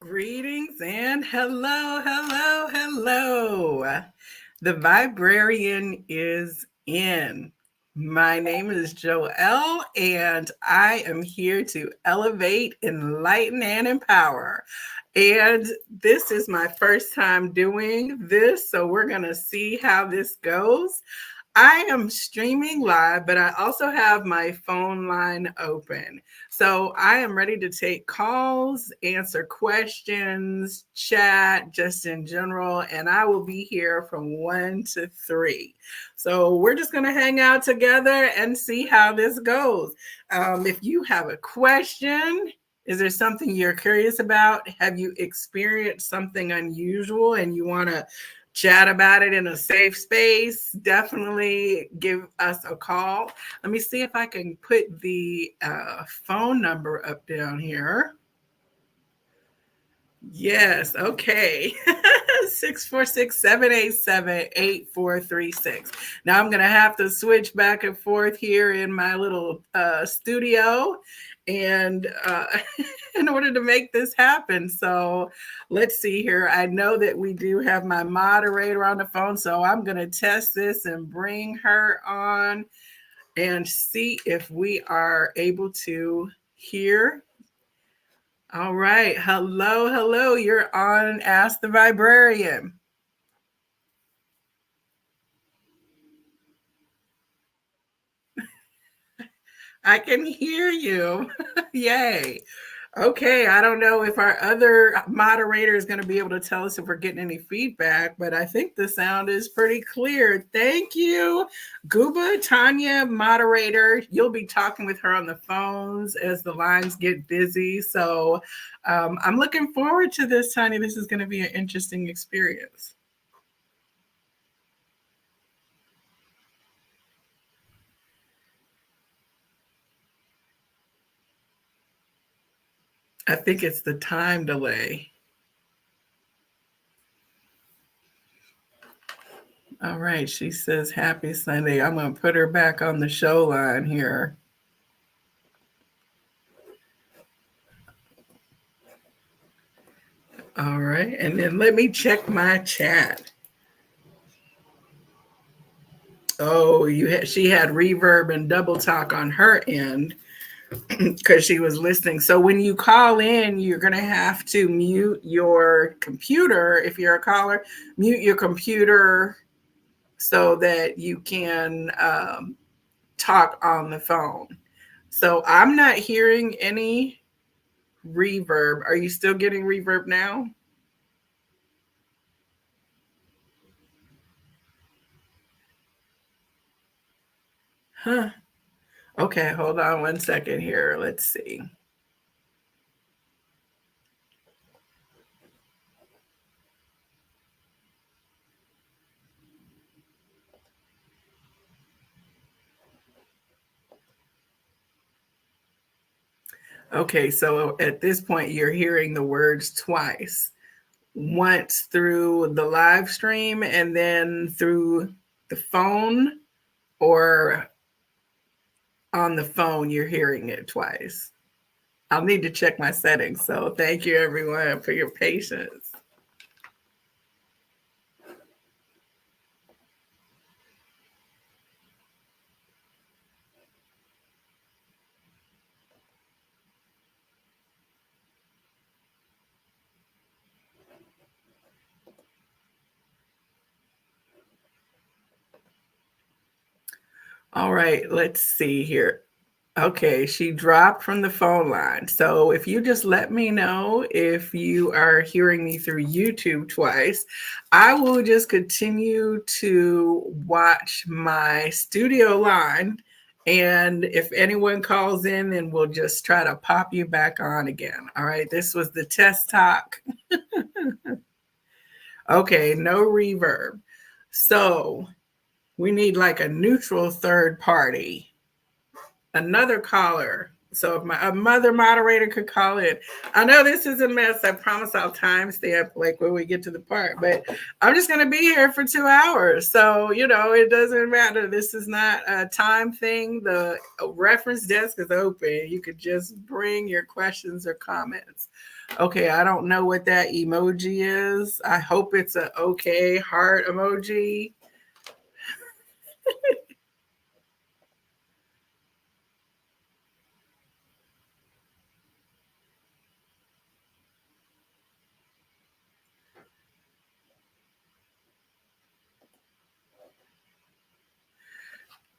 Greetings and hello. The Viberarian is in. My name is Joelle, and I am here to elevate, enlighten, and empower. And this is my first time doing this, so we're going to see how this goes. I am streaming live, but I also have my phone line open. So I am ready to take calls, answer questions, chat just in general, and I will be here from 1 to 3. So we're just going to hang out together and see how this goes. If you have a question, is there something you're curious about? Have you experienced something unusual and you want to chat about it in a safe space? Definitely give us a call. Let me see if I can put the phone number up down here. Yes, okay. 646-787-8436. Now I'm going to have to switch back and forth here in my little studio and in order to make this happen. So let's see here. I know that we do have my moderator on the phone, so I'm going to test this and bring her on and see if we are able to hear. All right. Hello. You're on Ask the Viberarian. I can hear you. Yay. Okay. I don't know if our other moderator is going to be able to tell us if we're getting any feedback, but I think the sound is pretty clear. Thank you. Guba, Tanya, moderator. You'll be talking with her on the phones as the lines get busy. So I'm looking forward to this, Tanya. This is going to be an interesting experience. I think it's the time delay. All right, she says happy Sunday. I'm going to put her back on the show line here. All right, and then let me check my chat. Oh, she had reverb and double talk on her end because she was listening. So when you call in, you're going to have to mute your computer. If you're a caller, mute your computer so that you can talk on the phone. So I'm not hearing any reverb. Are you still getting reverb now? Huh. Okay, hold on 1 second here. Let's see. Okay, so at this point, you're hearing the words twice. Once through the live stream and then through the phone, or on the phone, you're hearing it twice. I'll need to check my settings. So thank you, everyone, for your patience. All right, let's see here. Okay, she dropped from the phone line. So if you just let me know if you are hearing me through YouTube twice, I will just continue to watch my studio line. And if anyone calls in, then we'll just try to pop you back on again. All right, this was the test talk. Okay, no reverb. So we need like a neutral third party. Another caller. So if my mother moderator could call in. I know this is a mess. I promise I'll timestamp like when we get to the part, but I'm just going to be here for 2 hours. So, it doesn't matter. This is not a time thing. The reference desk is open. You could just bring your questions or comments. Okay, I don't know what that emoji is. I hope it's a okay heart emoji.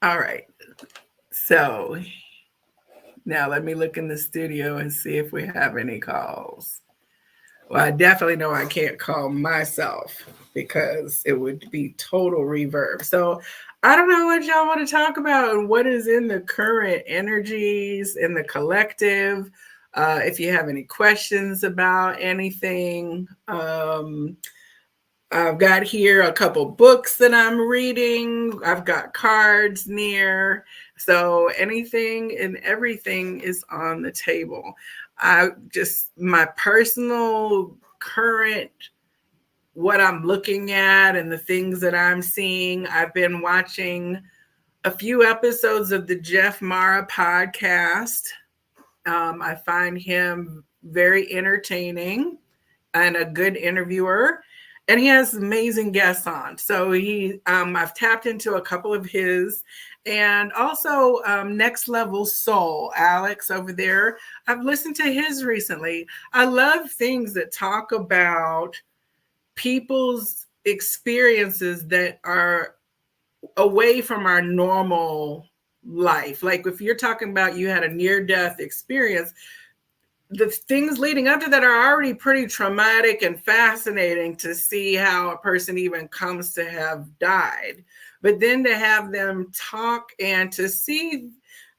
All right. So now let me look in the studio and see if we have any calls. Well, I definitely know I can't call myself because it would be total reverb. So I don't know what y'all want to talk about and what is in the current energies in the collective. If you have any questions about anything, I've got here a couple books that I'm reading. I've got cards near. So anything and everything is on the table. My personal current, what I'm looking at and the things that I'm seeing. I've been watching a few episodes of the Jeff Mara podcast. I find him very entertaining and a good interviewer, and he has amazing guests on. So I've tapped into a couple of his, and also Next Level Soul, Alex over there. I've listened to his recently. I love things that talk about people's experiences that are away from our normal life. Like if you're talking about you had a near-death experience, the things leading up to that are already pretty traumatic and fascinating to see how a person even comes to have died. But then to have them talk and to see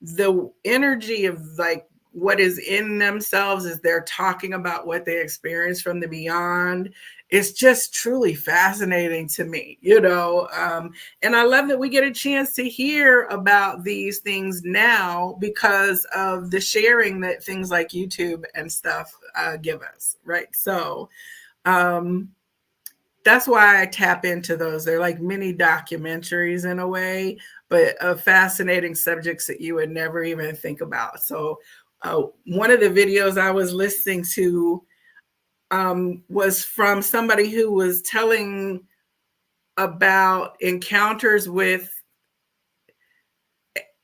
the energy of like what is in themselves as they're talking about what they experienced from the beyond, it's just truly fascinating to me, and I love that we get a chance to hear about these things now because of the sharing that things like YouTube and stuff give us, right? So that's why I tap into those. They're like mini documentaries in a way, but of fascinating subjects that you would never even think about. So one of the videos I was listening to was from somebody who was telling about encounters with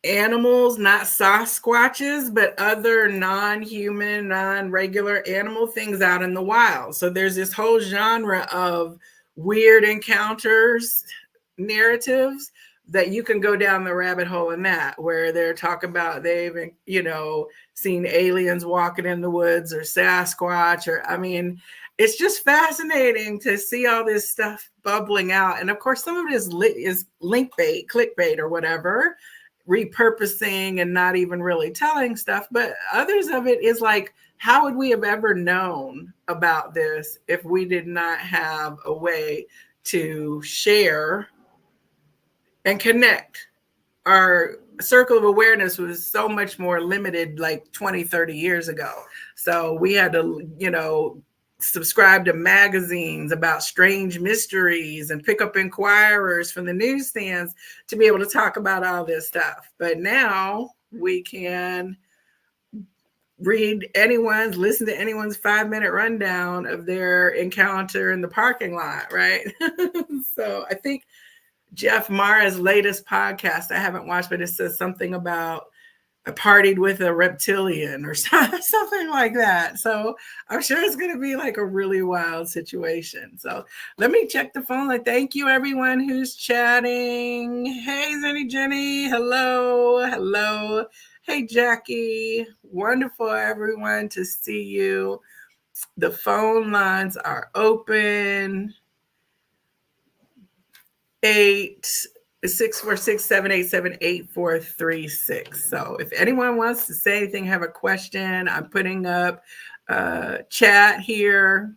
animals, not Sasquatches, but other non-human, non-regular animal things out in the wild. So there's this whole genre of weird encounters narratives that you can go down the rabbit hole in that, where they're talking about they've, seen aliens walking in the woods or Sasquatch, or it's just fascinating to see all this stuff bubbling out. And of course, some of it is link bait, clickbait, or whatever, repurposing and not even really telling stuff. But others of it is like, how would we have ever known about this if we did not have a way to share and connect? Our circle of awareness was so much more limited like 20, 30 years ago. So we had to, subscribe to magazines about strange mysteries and pick up inquirers from the newsstands to be able to talk about all this stuff. But now we can listen to anyone's 5-minute rundown of their encounter in the parking lot, right? So I think Jeff Mara's latest podcast, I haven't watched, but it says something about I partied with a reptilian or something like that. So I'm sure it's going to be like a really wild situation. So let me check the phone. Like, thank you everyone who's chatting. Hey, Jenny. Hello. Hello. Hey, Jackie. Wonderful, everyone, to see you. The phone lines are open. 646-787-8436. So if anyone wants to say anything, have a question, I'm putting up chat here.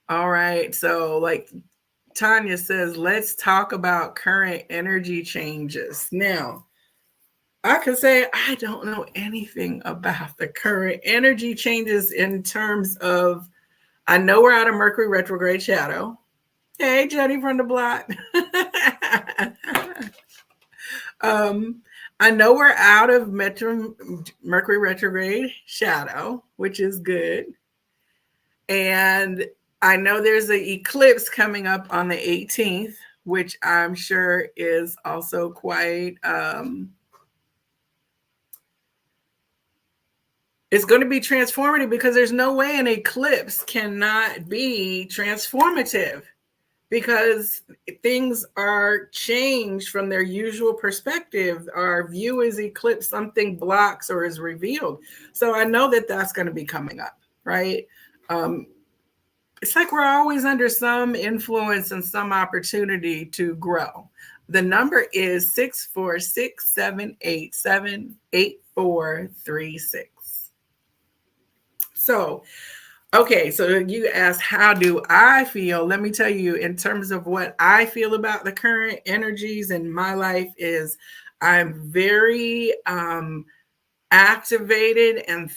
All right. So like Tanya says, let's talk about current energy changes. Now, I could say I don't know anything about the current energy changes in terms of I know we're out of Mercury retrograde shadow. Hey, Jenny from the block. um, I know we're out of Mercury retrograde shadow, which is good. And I know there's an eclipse coming up on the 18th, which I'm sure is also quite it's going to be transformative because there's no way an eclipse cannot be transformative because things are changed from their usual perspective. Our view is eclipsed, something blocks or is revealed. So I know that that's going to be coming up, right? It's like we're always under some influence and some opportunity to grow. The number is 646-787-8436. So, okay, so you asked, how do I feel? Let me tell you, in terms of what I feel about the current energies in my life, is I'm very activated and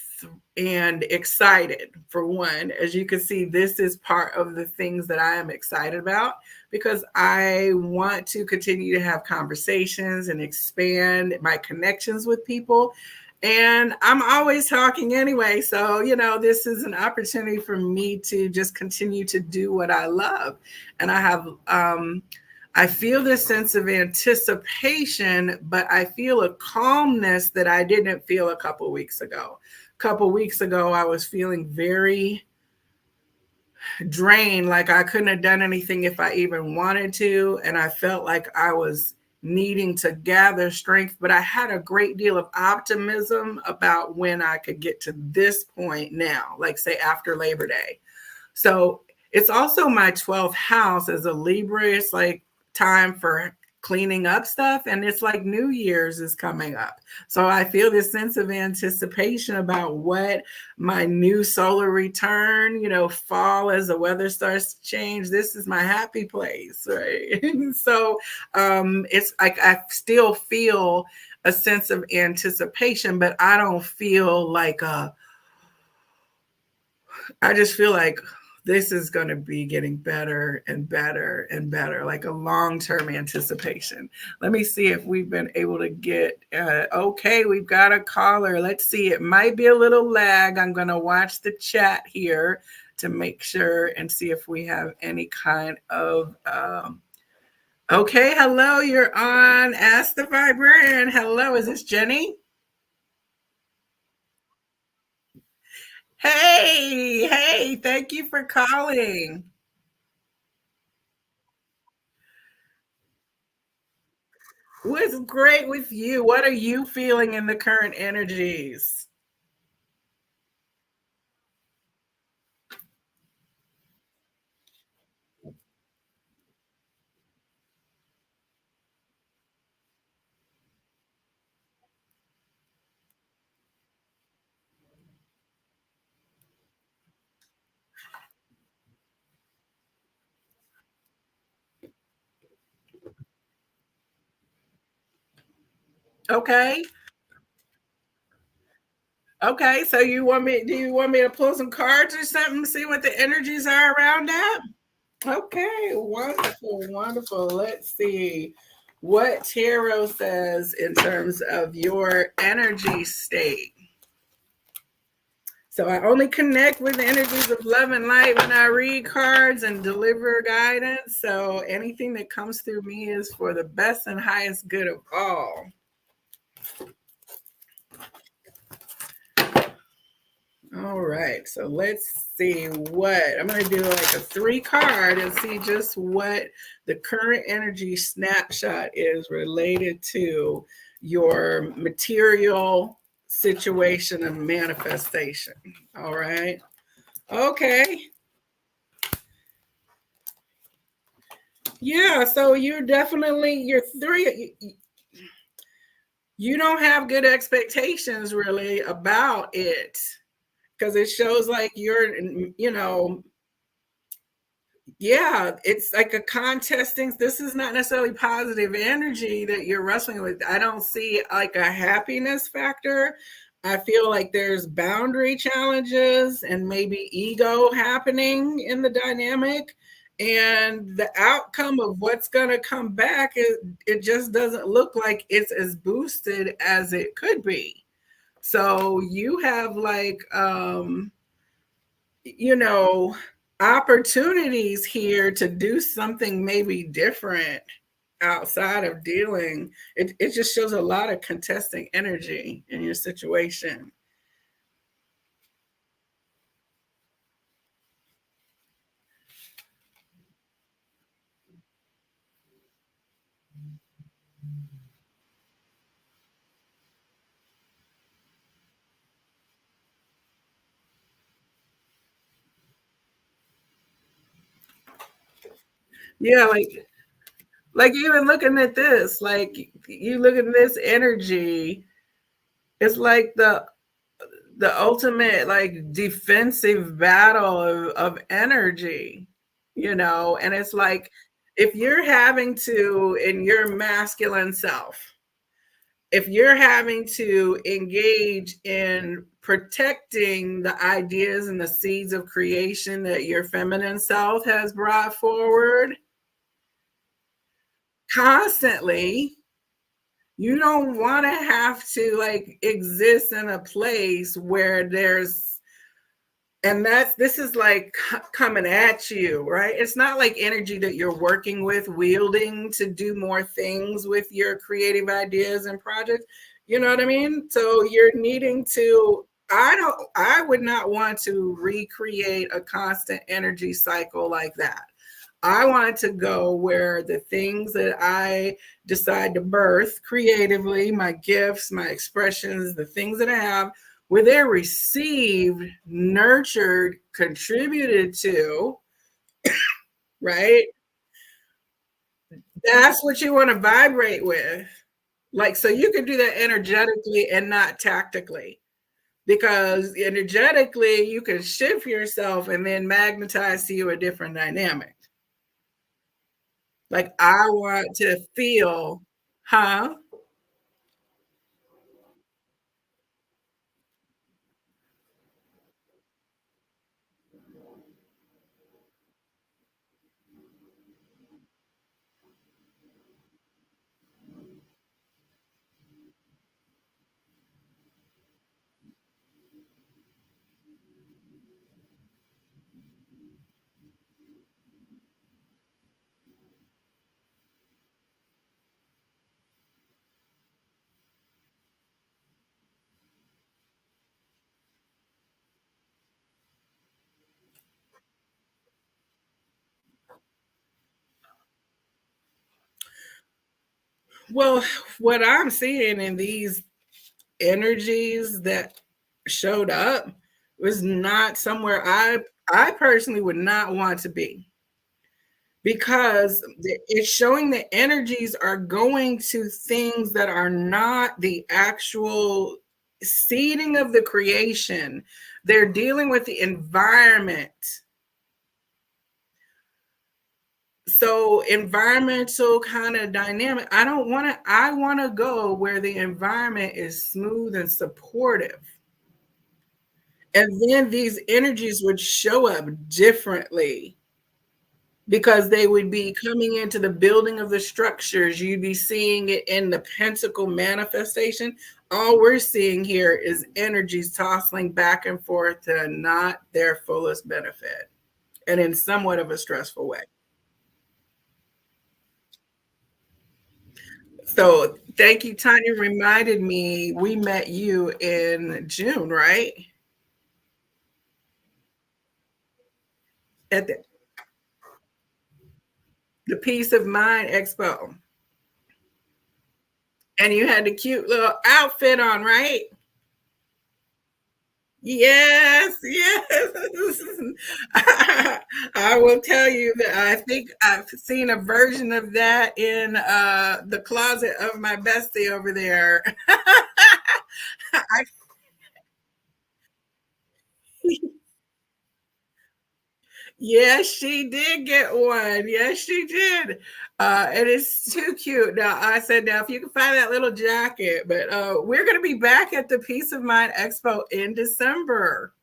excited. For one, as you can see, this is part of the things that I am excited about because I want to continue to have conversations and expand my connections with people. And I'm always talking anyway. So, this is an opportunity for me to just continue to do what I love. And I feel this sense of anticipation, but I feel a calmness that I didn't feel a couple weeks ago. A couple weeks ago, I was feeling very drained, like I couldn't have done anything if I even wanted to. And I felt like I was needing to gather strength, but I had a great deal of optimism about when I could get to this point now, like say after Labor Day. So it's also my 12th house as a Libra. It's like time for cleaning up stuff, and it's like New Year's is coming up. So I feel this sense of anticipation about what my new solar return, fall as the weather starts to change. This is my happy place, right? So it's like I still feel a sense of anticipation, but I don't feel like I just feel like this is going to be getting better and better and better, like a long-term anticipation. Let me see if we've been able to get, okay, we've got a caller. Let's see. It might be a little lag. I'm going to watch the chat here to make sure and see if we have any kind of, okay, hello, you're on Ask the Viberarian. Hello, is this Jenny? Hey, thank you for calling. What's great with you? What are you feeling in the current energies? Okay. Okay. So do you want me to pull some cards or something, see what the energies are around that? Okay. Wonderful. Wonderful. Let's see what tarot says in terms of your energy state. So I only connect with the energies of love and light when I read cards and deliver guidance. So anything that comes through me is for the best and highest good of all. All right, so let's see what I'm going to do, like a 3 card and see just what the current energy snapshot is related to your material situation and manifestation. All right. Okay. Yeah, so you're 3. You don't have good expectations really about it because it shows like Yeah, it's like a contesting. This is not necessarily positive energy that you're wrestling with. I don't see like a happiness factor. I feel like there's boundary challenges and maybe ego happening in the dynamic. And the outcome of what's going to come back, it just doesn't look like it's as boosted as it could be. So you have like, you know, opportunities here to do something maybe different outside of dealing. It just shows a lot of contesting energy in your situation. Yeah, like even looking at this, like you look at this energy, it's like the ultimate like defensive battle of energy, and it's like if you're having to in your masculine self, if you're having to engage in protecting the ideas and the seeds of creation that your feminine self has brought forward constantly, you don't want to have to like exist in a place where there's and this is like coming at you, right? It's not like energy that you're working with, wielding to do more things with your creative ideas and projects. You know what I mean? So you're needing to, I would not want to recreate a constant energy cycle like that. I want to go where the things that I decide to birth creatively, my gifts, my expressions, the things that I have, where they're received, nurtured, contributed to, right? That's what you want to vibrate with. Like, so you can do that energetically and not tactically, because energetically you can shift yourself and then magnetize to you a different dynamic. Like, I want to feel, huh? Well, what I'm seeing in these energies that showed up was not somewhere I personally would not want to be, because it's showing the energies are going to things that are not the actual seeding of the creation. They're dealing with the environment. So environmental kind of dynamic. I want to go where the environment is smooth and supportive. And then these energies would show up differently because they would be coming into the building of the structures. You'd be seeing it in the pentacle manifestation. All we're seeing here is energies tossing back and forth to not their fullest benefit and in somewhat of a stressful way. So thank you, Tanya. Reminded me we met you in June, right? At the Peace of Mind Expo. And you had the cute little outfit on, right? Yes, yes. I will tell you that I think I've seen a version of that in the closet of my bestie over there. I, Yes, she did get one. Yes, she did. And it's too cute. Now, I said, now, if you can find that little jacket, but we're going to be back at the Peace of Mind Expo in December.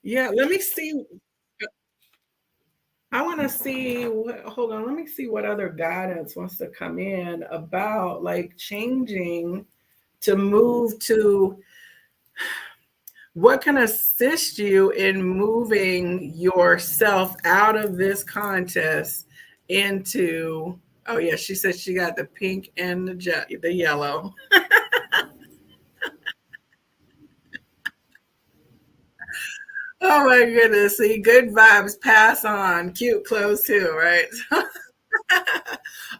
Yeah, let me see. I want to see what, hold on, let me see what other guidance wants to come in about like changing to move to what can assist you in moving yourself out of this contest into, oh yeah, she said she got the pink and the yellow. Oh my goodness. See, good vibes pass on. Cute clothes too, right?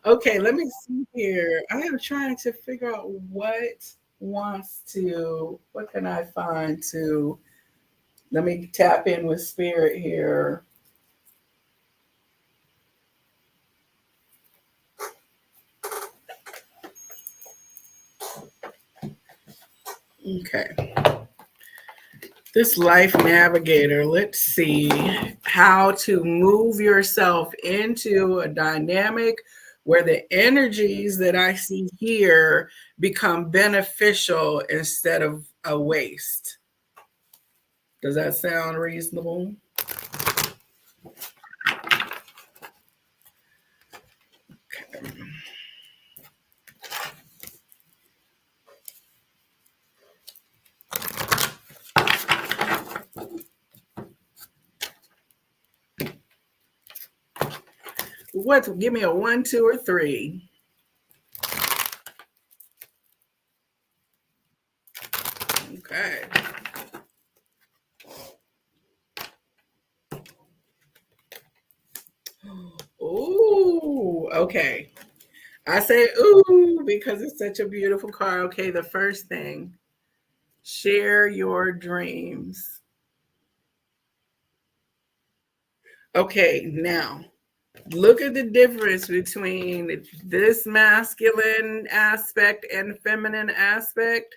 Okay, let me see here. I am trying to figure out what can I find to, let me tap in with spirit here. Okay. This life navigator, let's see how to move yourself into a dynamic where the energies that I see here become beneficial instead of a waste. Does that sound reasonable? What? Give me a 1, 2, or 3. Okay. Ooh, okay. I say ooh because it's such a beautiful car. Okay, the first thing, share your dreams. Okay, now look at the difference between this masculine aspect and feminine aspect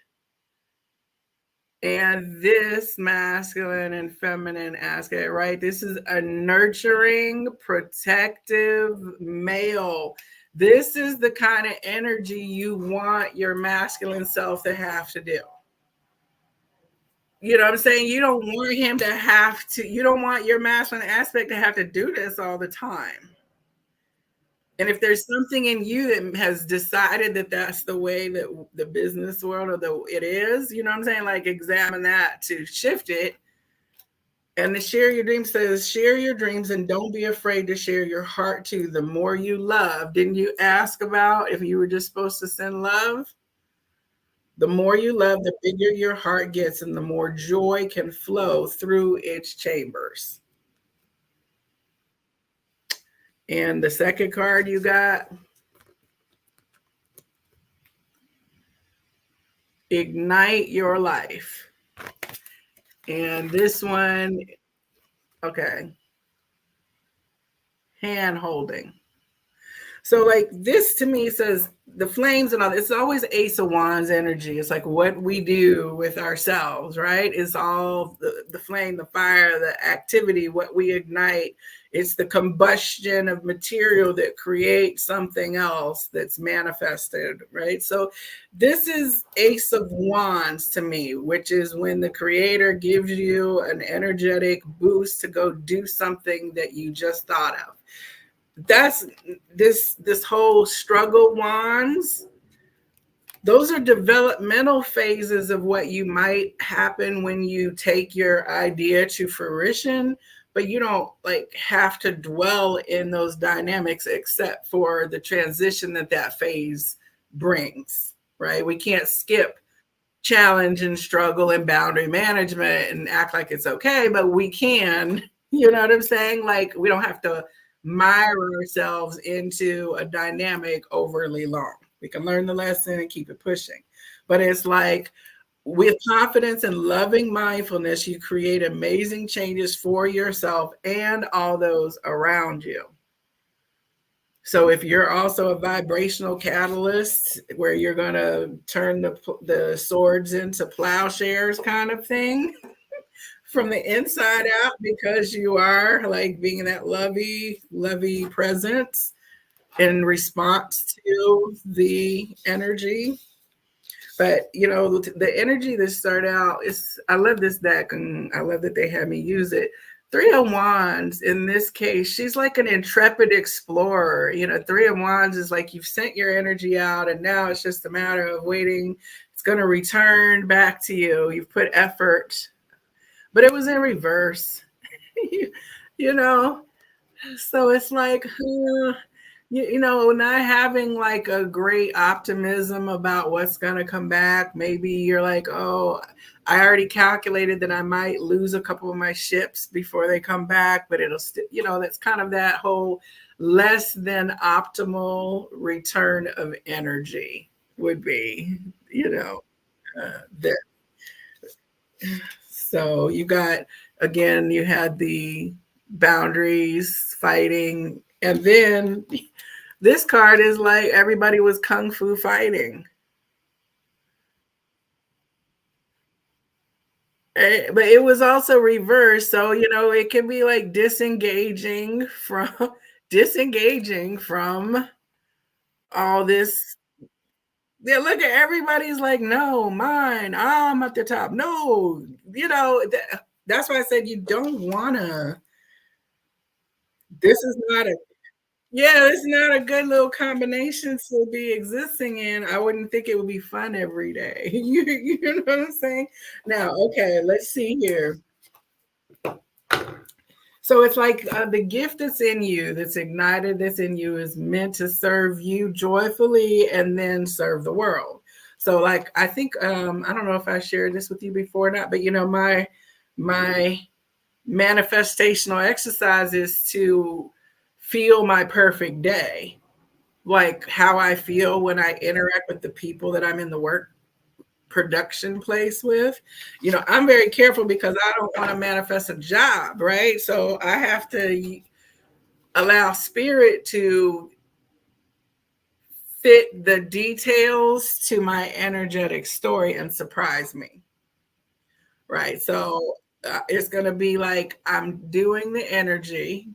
and this masculine and feminine aspect, right? This is a nurturing, protective male. This is the kind of energy you want your masculine self to have to do. You know what I'm saying? You don't want him to have to, you don't want your masculine aspect to have to do this all the time. And if there's something in you that has decided that that's the way that the business world it is, you know what I'm saying? Like examine that to shift it. And the share your dreams says, share your dreams and don't be afraid to share your heart too. The more you love, didn't you ask about if you were just supposed to send love? The more you love, the bigger your heart gets and the more joy can flow through its chambers. And the second card you got, ignite your life. And this one, okay, hand holding. So like this to me says the flames and all, it's always Ace of Wands energy. It's like what we do with ourselves, right? It's all the flame, the fire, the activity, what we ignite. It's the combustion of material that creates something else that's manifested, right? So this is Ace of Wands to me, which is when the creator gives you an energetic boost to go do something that you just thought of. That's this whole struggle wands, those are developmental phases of what you might happen when you take your idea to fruition, but you don't like have to dwell in those dynamics except for the transition that that phase brings, right? We can't skip challenge and struggle and boundary management and act like it's okay, but we can, you know what I'm saying? Like we don't have to mire ourselves into a dynamic overly long. We can learn the lesson and keep it pushing. But it's like with confidence and loving mindfulness, you create amazing changes for yourself and all those around you. So if you're also a vibrational catalyst where you're going to turn the swords into plowshares kind of thing, from the inside out because you are like being that lovey presence in response to the energy. But the energy that started out is I love this deck and I love that they had me use it. Three of Wands in this case, she's like an intrepid explorer. Three of Wands is like you've sent your energy out and now it's just a matter of waiting. It's going to return back to you. You've put effort, but it was in reverse. you know, so it's like, not having like a great optimism about what's going to come back. Maybe you're like, oh, I already calculated that I might lose a couple of my ships before they come back, but it'll still, that's kind of that whole less than optimal return of energy would be, that. So you had the boundaries fighting, and then this card is like everybody was kung fu fighting. But it was also reversed. So, it can be like disengaging from all this. Yeah, look at everybody's like, no, mine. I'm at the top. No, that's why I said you don't wanna. This is not a Yeah, it's not a good little combination to be existing in. I wouldn't think it would be fun every day. You know what I'm saying? Now, okay, let's see here. So it's like the gift that's in you, that's ignited, that's in you, is meant to serve you joyfully and then serve the world. So, like, I think I don't know if I shared this with you before or not, but my manifestational exercise is to feel my perfect day, like how I feel when I interact with the people that I'm in the work production place with. I'm very careful because I don't want to manifest a job, right? So I have to allow spirit to fit the details to my energetic story and surprise me, right? So it's going to be like I'm doing the energy.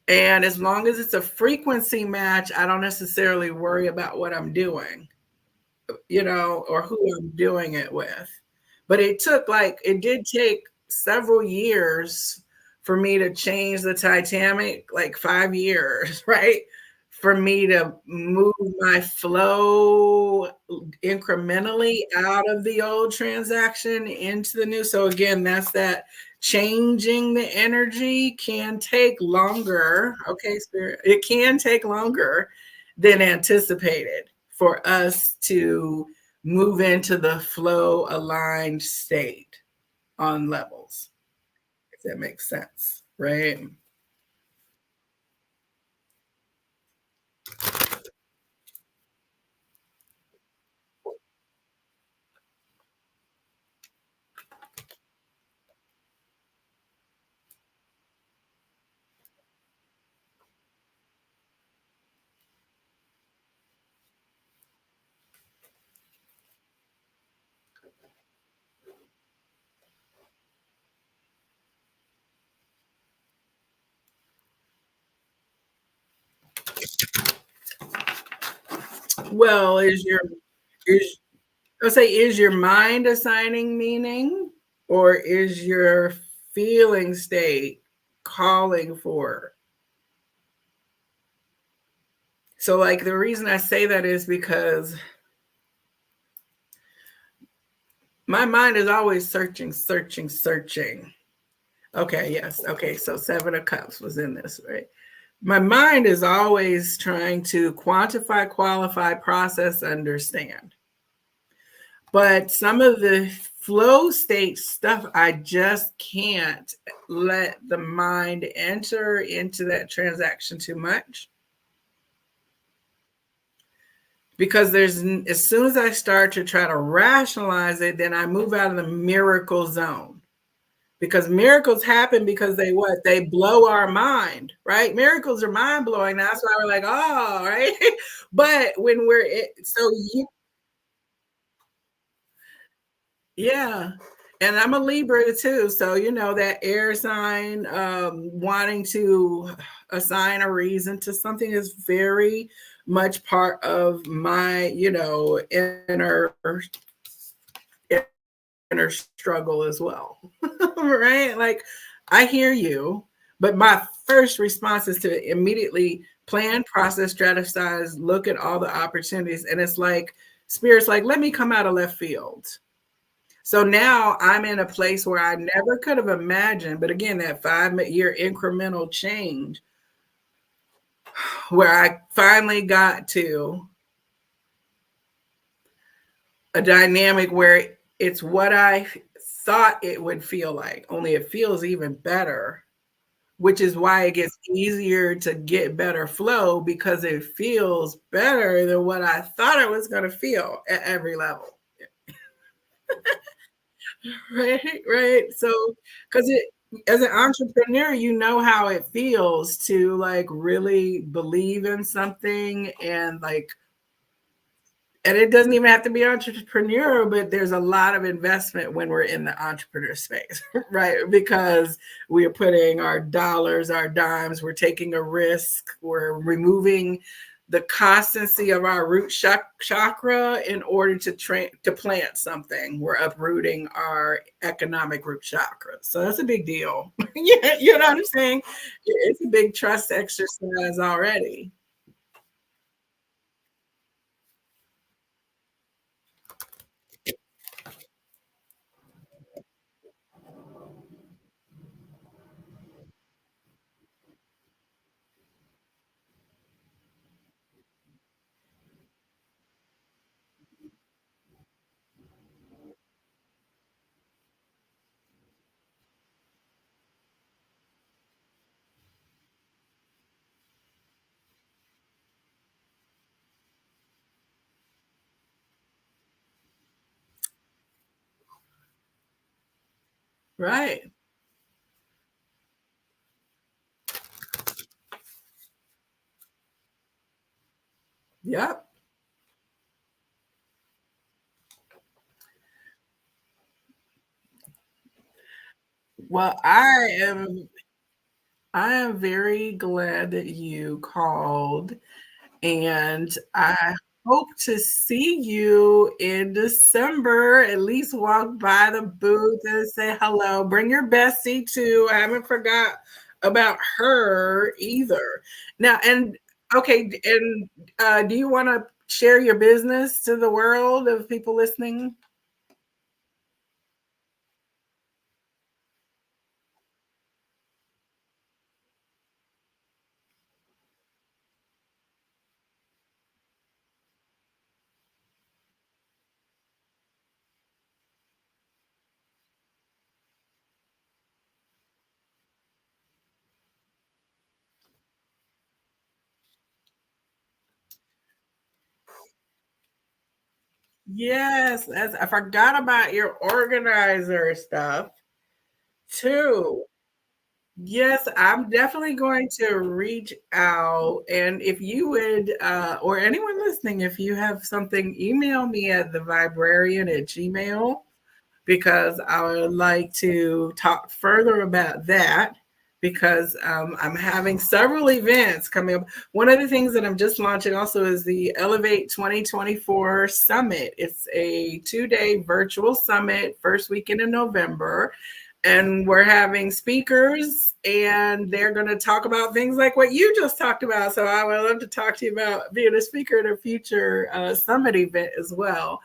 And as long as it's a frequency match, I don't necessarily worry about what I'm doing, or who I'm doing it with. But it did take several years for me to change the Titanic, like 5 years, right? For me to move my flow incrementally out of the old transaction into the new. So again, that's that changing the energy can take longer. Okay, Spirit, it can take longer than anticipated for us to move into the flow aligned state on levels, if that makes sense, right? Well, is is your mind assigning meaning, or is your feeling state calling for? So, like, the reason I say that is because my mind is always searching, searching, searching. Okay, yes. Okay, so Seven of Cups was in this, right? My mind is always trying to quantify, qualify, process, understand. But some of the flow state stuff, I just can't let the mind enter into that transaction too much. Because as soon as I start to try to rationalize it, then I move out of the miracle zone. Because miracles happen because they blow our mind, right? Miracles are mind blowing. That's why we're like, oh, right. But when so you, yeah, And I'm a Libra too. So, that air sign, wanting to assign a reason to something is very much part of my, inner struggle as well. Right? Like, I hear you, but my first response is to immediately plan, process, strategize, look at all the opportunities. And it's like, spirit's like, let me come out of left field. So now I'm in a place where I never could have imagined, but again, that 5 year incremental change where I finally got to a dynamic where it's what I thought it would feel like, only it feels even better, which is why it gets easier to get better flow because it feels better than what I thought it was going to feel at every level. Right, right. So, because it, as an entrepreneur, you know how it feels to like really believe in something and it doesn't even have to be entrepreneurial, but there's a lot of investment when we're in the entrepreneur space, right? Because we are putting our dollars, our dimes, we're taking a risk, we're removing the constancy of our root chakra in order to plant something. We're uprooting our economic root chakra. So that's a big deal. Yeah, you know what I'm saying? It's a big trust exercise already. Right. Yep. Well, I am very glad that you called, and I hope to see you in December. At least walk by the booth and say hello. Bring your bestie too. I haven't forgot about her either. Now, and okay, and do you want to share your business to the world of people listening? Yes, I forgot about your organizer stuff too. Yes, I'm definitely going to reach out. And if you would, or anyone listening, if you have something, email me at the Viberarian at Gmail because I would like to talk further about that because I'm having several events coming up. One of the things that I'm just launching also is the Elevate 2024 Summit. It's a 2-day virtual summit, first weekend in November. And we're having speakers, and they're going to talk about things like what you just talked about. So I would love to talk to you about being a speaker at a future summit event as well.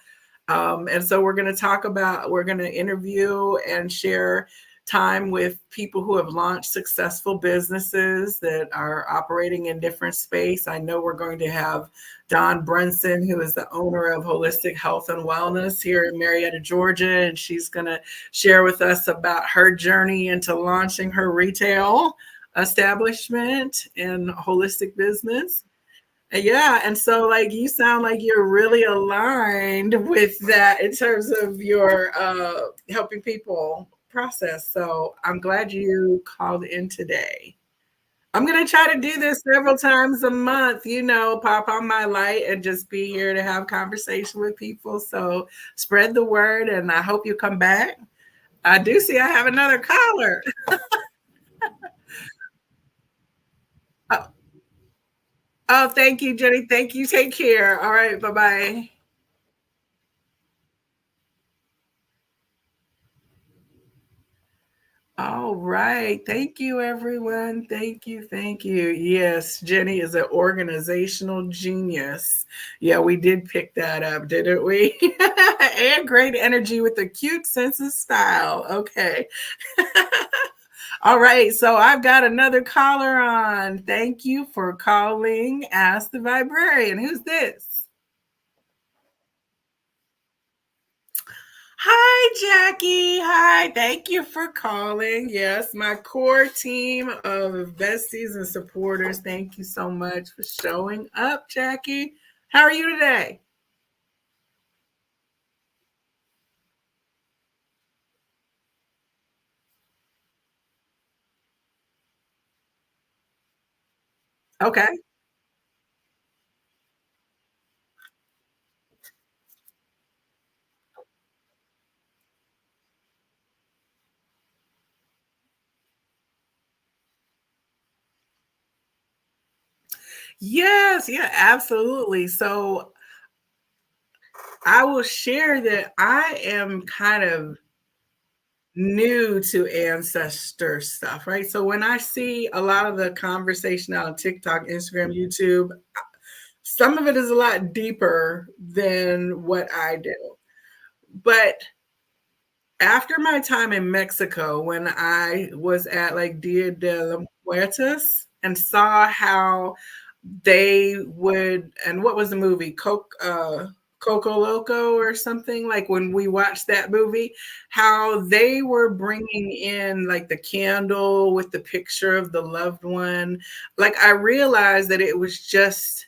And so we're going to interview and share time with people who have launched successful businesses that are operating in different space. I know we're going to have Dawn Brunson, who is the owner of Holistic Health and Wellness here in Marietta, Georgia, and she's going to share with us about her journey into launching her retail establishment and holistic business. Yeah, and so like you sound like you're really aligned with that in terms of your helping people process. So I'm glad you called in today. I'm gonna try to do this several times a month, pop on my light and just be here to have conversation with people. So spread the word and I hope you come back. I do see I have another caller. Oh, oh, thank you, Jenny. Thank you. Take care. All right. Bye bye. All right. Thank you, everyone. Thank you. Thank you. Yes, Jenny is an organizational genius. Yeah, we did pick that up, didn't we? And great energy with a cute sense of style. Okay. All right. So I've got another caller on. Thank you for calling Ask the Viberarian. Who's this? Hi, Jackie. Hi. Thank you for calling. Yes, my core team of besties and supporters. Thank you so much for showing up, Jackie. How are you today? Okay. Yes, yeah, absolutely. So I will share that I am kind of new to ancestor stuff, right? So when I see a lot of the conversation on TikTok, Instagram, YouTube, some of it is a lot deeper than what I do. But after my time in Mexico, when I was at like Dia de los Muertos and saw how they would, and what was the movie? Coco Loco or something, like when we watched that movie, how they were bringing in like the candle with the picture of the loved one. Like I realized that it was just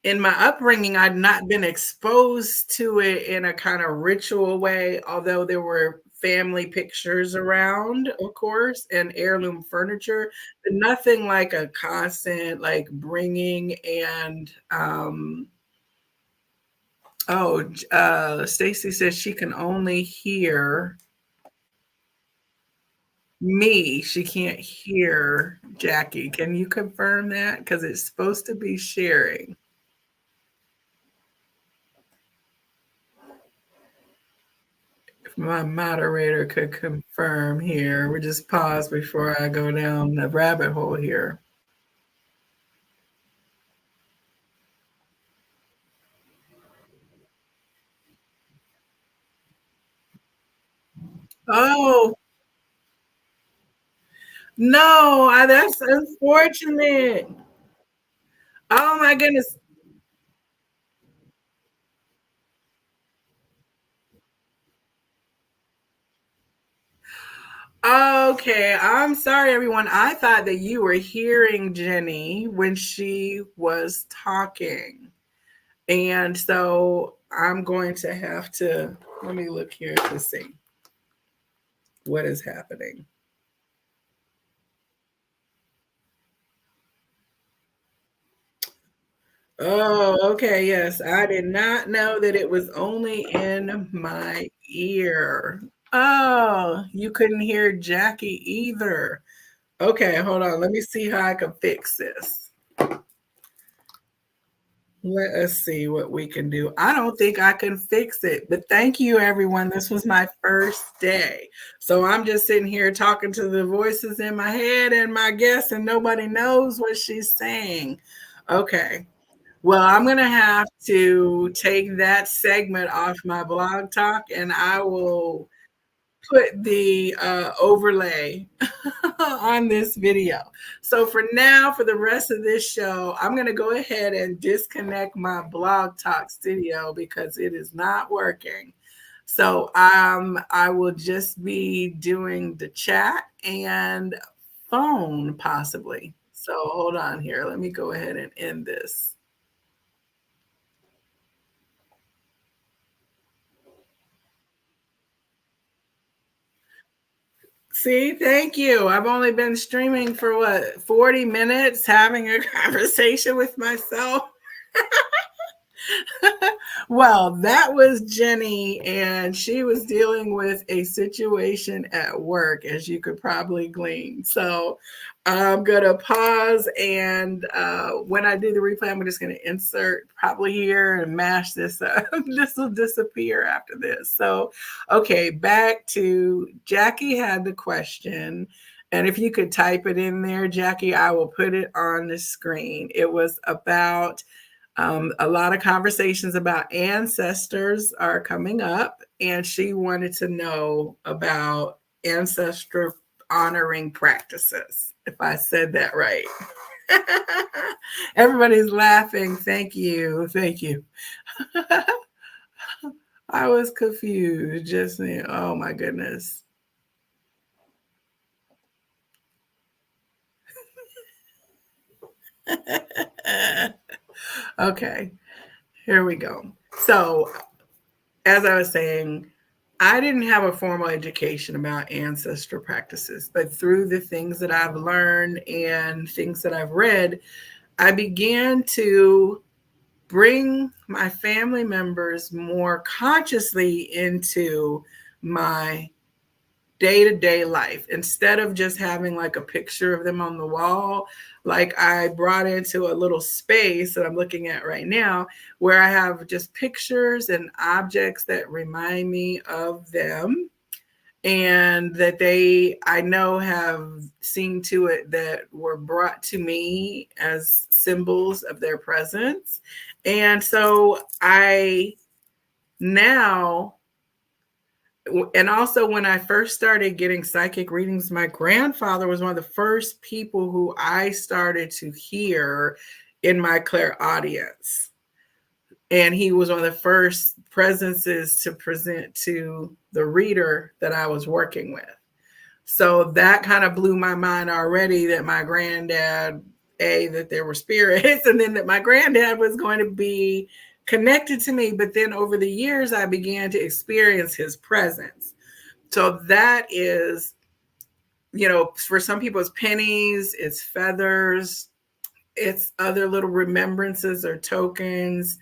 in my upbringing, I'd not been exposed to it in a kind of ritual way, although there were family pictures around, of course, and heirloom furniture, but nothing like a constant like bringing and Stacy says she can only hear me. She can't hear Jackie. Can you confirm that? Because it's supposed to be sharing. If my moderator could confirm here. We just pause before I go down the rabbit hole here. Oh, no, that's unfortunate. Oh my goodness. Okay, I'm sorry, everyone. I thought that you were hearing Jenny when she was talking. And so I'm going to have to let me look here to see what is happening. Oh, okay. Yes. I did not know that it was only in my ear. Oh, you couldn't hear Jackie either. Okay, hold on. Let me see how I can fix this. Let us see what we can do. I don't think I can fix it, but thank you, everyone. This was my first day. So I'm just sitting here talking to the voices in my head and my guests, and nobody knows what she's saying. Okay. Well, I'm going to have to take that segment off my blog talk and I will put the overlay on this video. So for now, for the rest of this show, I'm going to go ahead and disconnect my blog talk studio because it is not working. So I will just be doing the chat and phone possibly. So hold on here. Let me go ahead and end this. See, thank you. I've only been streaming for what, 40 minutes, having a conversation with myself. Well, that was Jenny, and she was dealing with a situation at work, as you could probably glean. So I'm going to pause, and when I do the replay, I'm just going to insert probably here and mash this up. This will disappear after this. So, okay, back to Jackie had the question. And if you could type it in there, Jackie, I will put it on the screen. It was about a lot of conversations about ancestors are coming up, and she wanted to know about ancestor honoring practices, if I said that right. Everybody's laughing. Thank you. Thank you. I was confused just then. Oh my goodness. Okay, here we go. So, as I was saying, I didn't have a formal education about ancestor practices, but through the things that I've learned and things that I've read, I began to bring my family members more consciously into my day-to-day life. Instead of just having like a picture of them on the wall, like I brought into a little space that I'm looking at right now, where I have just pictures and objects that remind me of them, and that they, I know, have seen to it that were brought to me as symbols of their presence. And so I now, and also when I first started getting psychic readings, my grandfather was one of the first people who I started to hear in my clairaudience. And he was one of the first presences to present to the reader that I was working with. So that kind of blew my mind already, that my granddad, that there were spirits, and then that my granddad was going to be connected to me. But then over the years, I began to experience his presence. So that is, for some people, it's pennies, it's feathers, it's other little remembrances or tokens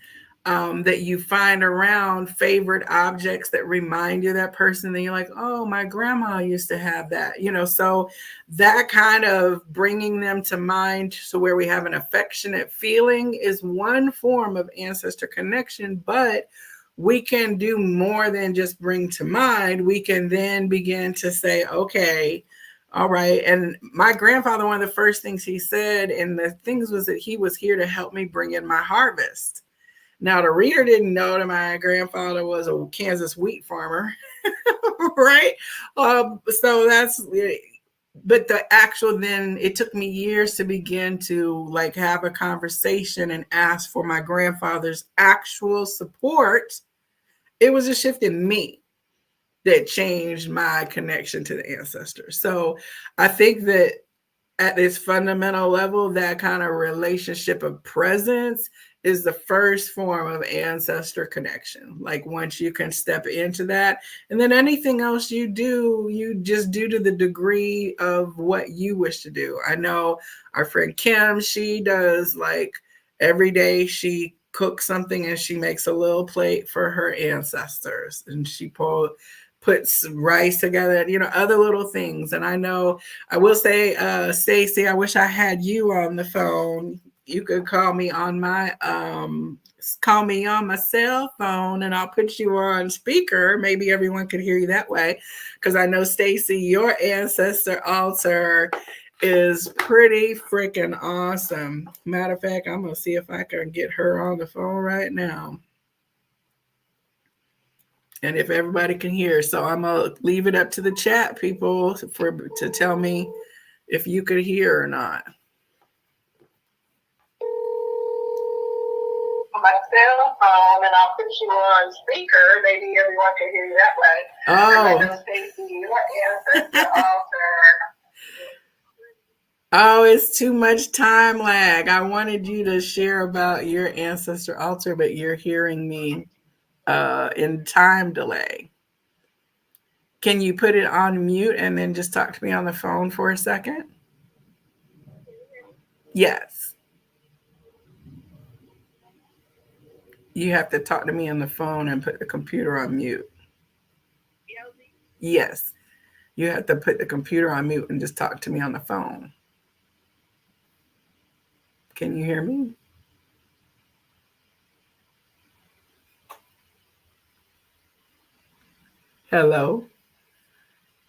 that you find around, favorite objects that remind you of that person. Then you're like, oh, my grandma used to have that, so that kind of bringing them to mind, so where we have an affectionate feeling, is one form of ancestor connection. But we can do more than just bring to mind. We can then begin to say, okay, all right. And my grandfather, one of the first things he said, and the things, was that he was here to help me bring in my harvest. Now, the reader didn't know that my grandfather was a Kansas wheat farmer, right? So that's, but the actual, then it took me years to begin to like have a conversation and ask for my grandfather's actual support. It was a shift in me that changed my connection to the ancestors. So I think that at its fundamental level, that kind of relationship of presence is the first form of ancestor connection. Like once you can step into that, and then anything else you do, you just do to the degree of what you wish to do. I know our friend Kim, she does, like, every day she cooks something and she makes a little plate for her ancestors, and she puts rice together, other little things. And I know, I will say, Stacey, I wish I had you on the phone. You could call me on my cell phone, and I'll put you on speaker. Maybe everyone could hear you that way, because I know, Stacey, your ancestor altar is pretty freaking awesome. Matter of fact, I'm gonna see if I can get her on the phone right now, and if everybody can hear. So I'm gonna leave it up to the chat people to tell me if you could hear or not. My cell phone, and I'll put you on speaker. Maybe everyone can hear you that way. Oh. Stacey, your ancestor altar. Oh, it's too much time lag. I wanted you to share about your ancestor altar, but you're hearing me in time delay. Can you put it on mute and then just talk to me on the phone for a second? Yes. You have to talk to me on the phone and put the computer on mute. Yes. You have to put the computer on mute and just talk to me on the phone. Can you hear me? Hello?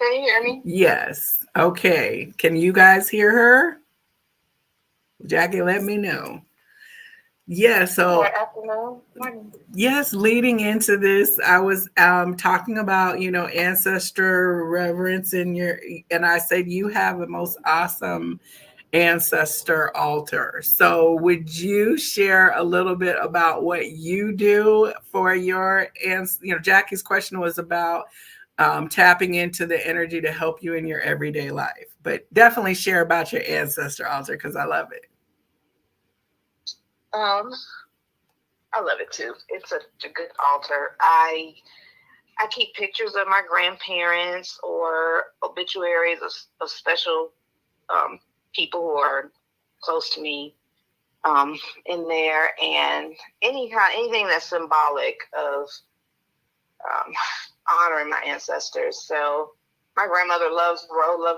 Can you hear me? Yes. Okay. Can you guys hear her? Jackie, let me know. Yeah, so Good afternoon. Morning. yes, leading into this, I was talking about, ancestor reverence and I said you have the most awesome ancestor altar. So would you share a little bit about what you do for your Jackie's question was about tapping into the energy to help you in your everyday life, but definitely share about your ancestor altar because I love it. Um, I love it too. It's such a good altar. I keep pictures of my grandparents or obituaries of special people who are close to me in there, and anything that's symbolic of honoring my ancestors. So my grandmother loved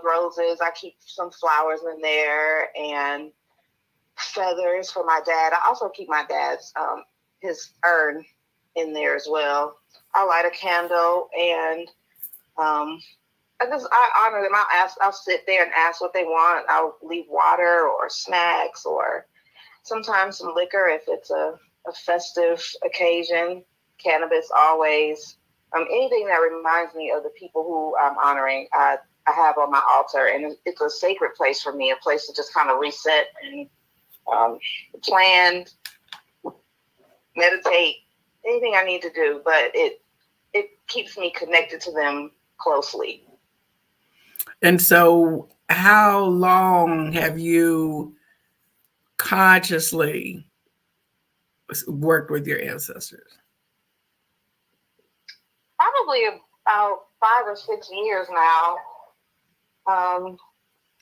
roses. I keep some flowers in there and feathers for my dad. I also keep my dad's his urn in there as well. I light a candle and I honor them. I'll sit there and ask what they want. I'll leave water or snacks or sometimes some liquor if it's a festive occasion. Cannabis always. Anything that reminds me of the people who I'm honoring, I have on my altar, and it's a sacred place for me, a place to just kind of reset and plan, meditate, anything I need to do, but it keeps me connected to them closely. And so how long have you consciously worked with your ancestors? Probably about 5 or 6 years now.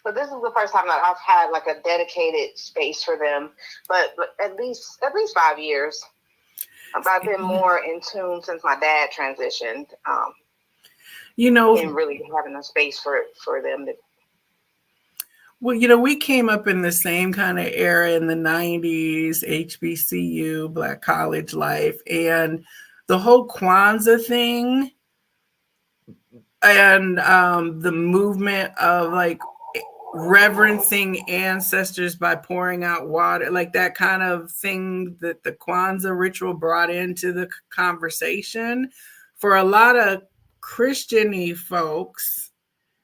But this is the first time that I've had like a dedicated space for them. But at least 5 years. I've been more in tune since my dad transitioned. And really having a space for them to. Well, we came up in the same kind of era in the 90s, HBCU, Black college life, and the whole Kwanzaa thing and the movement of like reverencing ancestors by pouring out water, like that kind of thing that the Kwanzaa ritual brought into the conversation. For a lot of Christian-y folks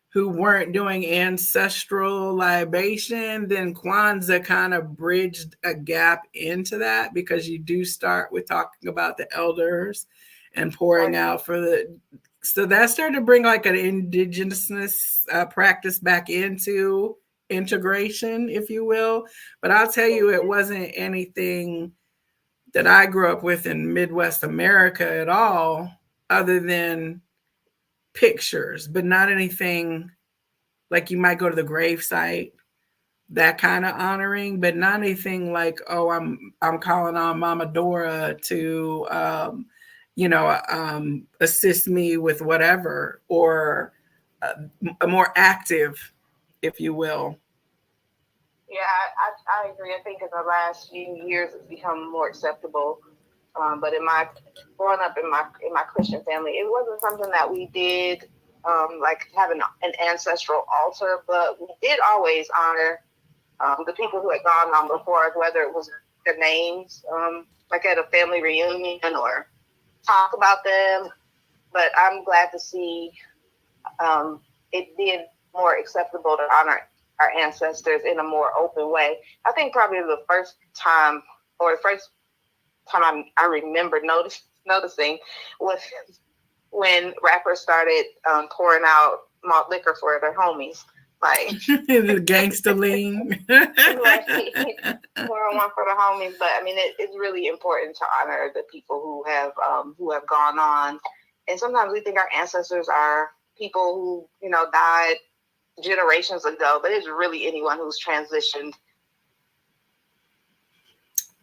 who weren't doing ancestral libation, then Kwanzaa kind of bridged a gap into that because you do start with talking about the elders and pouring out for the. So that started to bring like an indigenous practice back into integration, if you will. But I'll tell you, it wasn't anything that I grew up with in Midwest America at all, other than pictures, but not anything like you might go to the grave site, that kind of honoring, but not anything like, oh, I'm calling on Mama Dora to assist me with whatever, or a more active, if you will. Yeah, I agree. I think in the last few years it's become more acceptable. But growing up in my Christian family, it wasn't something that we did like having an ancestral altar, but we did always honor the people who had gone on before us, whether it was their names, like at a family reunion, or talk about them. But I'm glad to see it being more acceptable to honor our ancestors in a more open way. I think probably the first time I remember noticing was when rappers started pouring out malt liquor for their homies. Like the gangster lean. Pouring one for the homies. But I mean, it's really important to honor the people who have gone on. And sometimes we think our ancestors are people who died generations ago, but it's really anyone who's transitioned.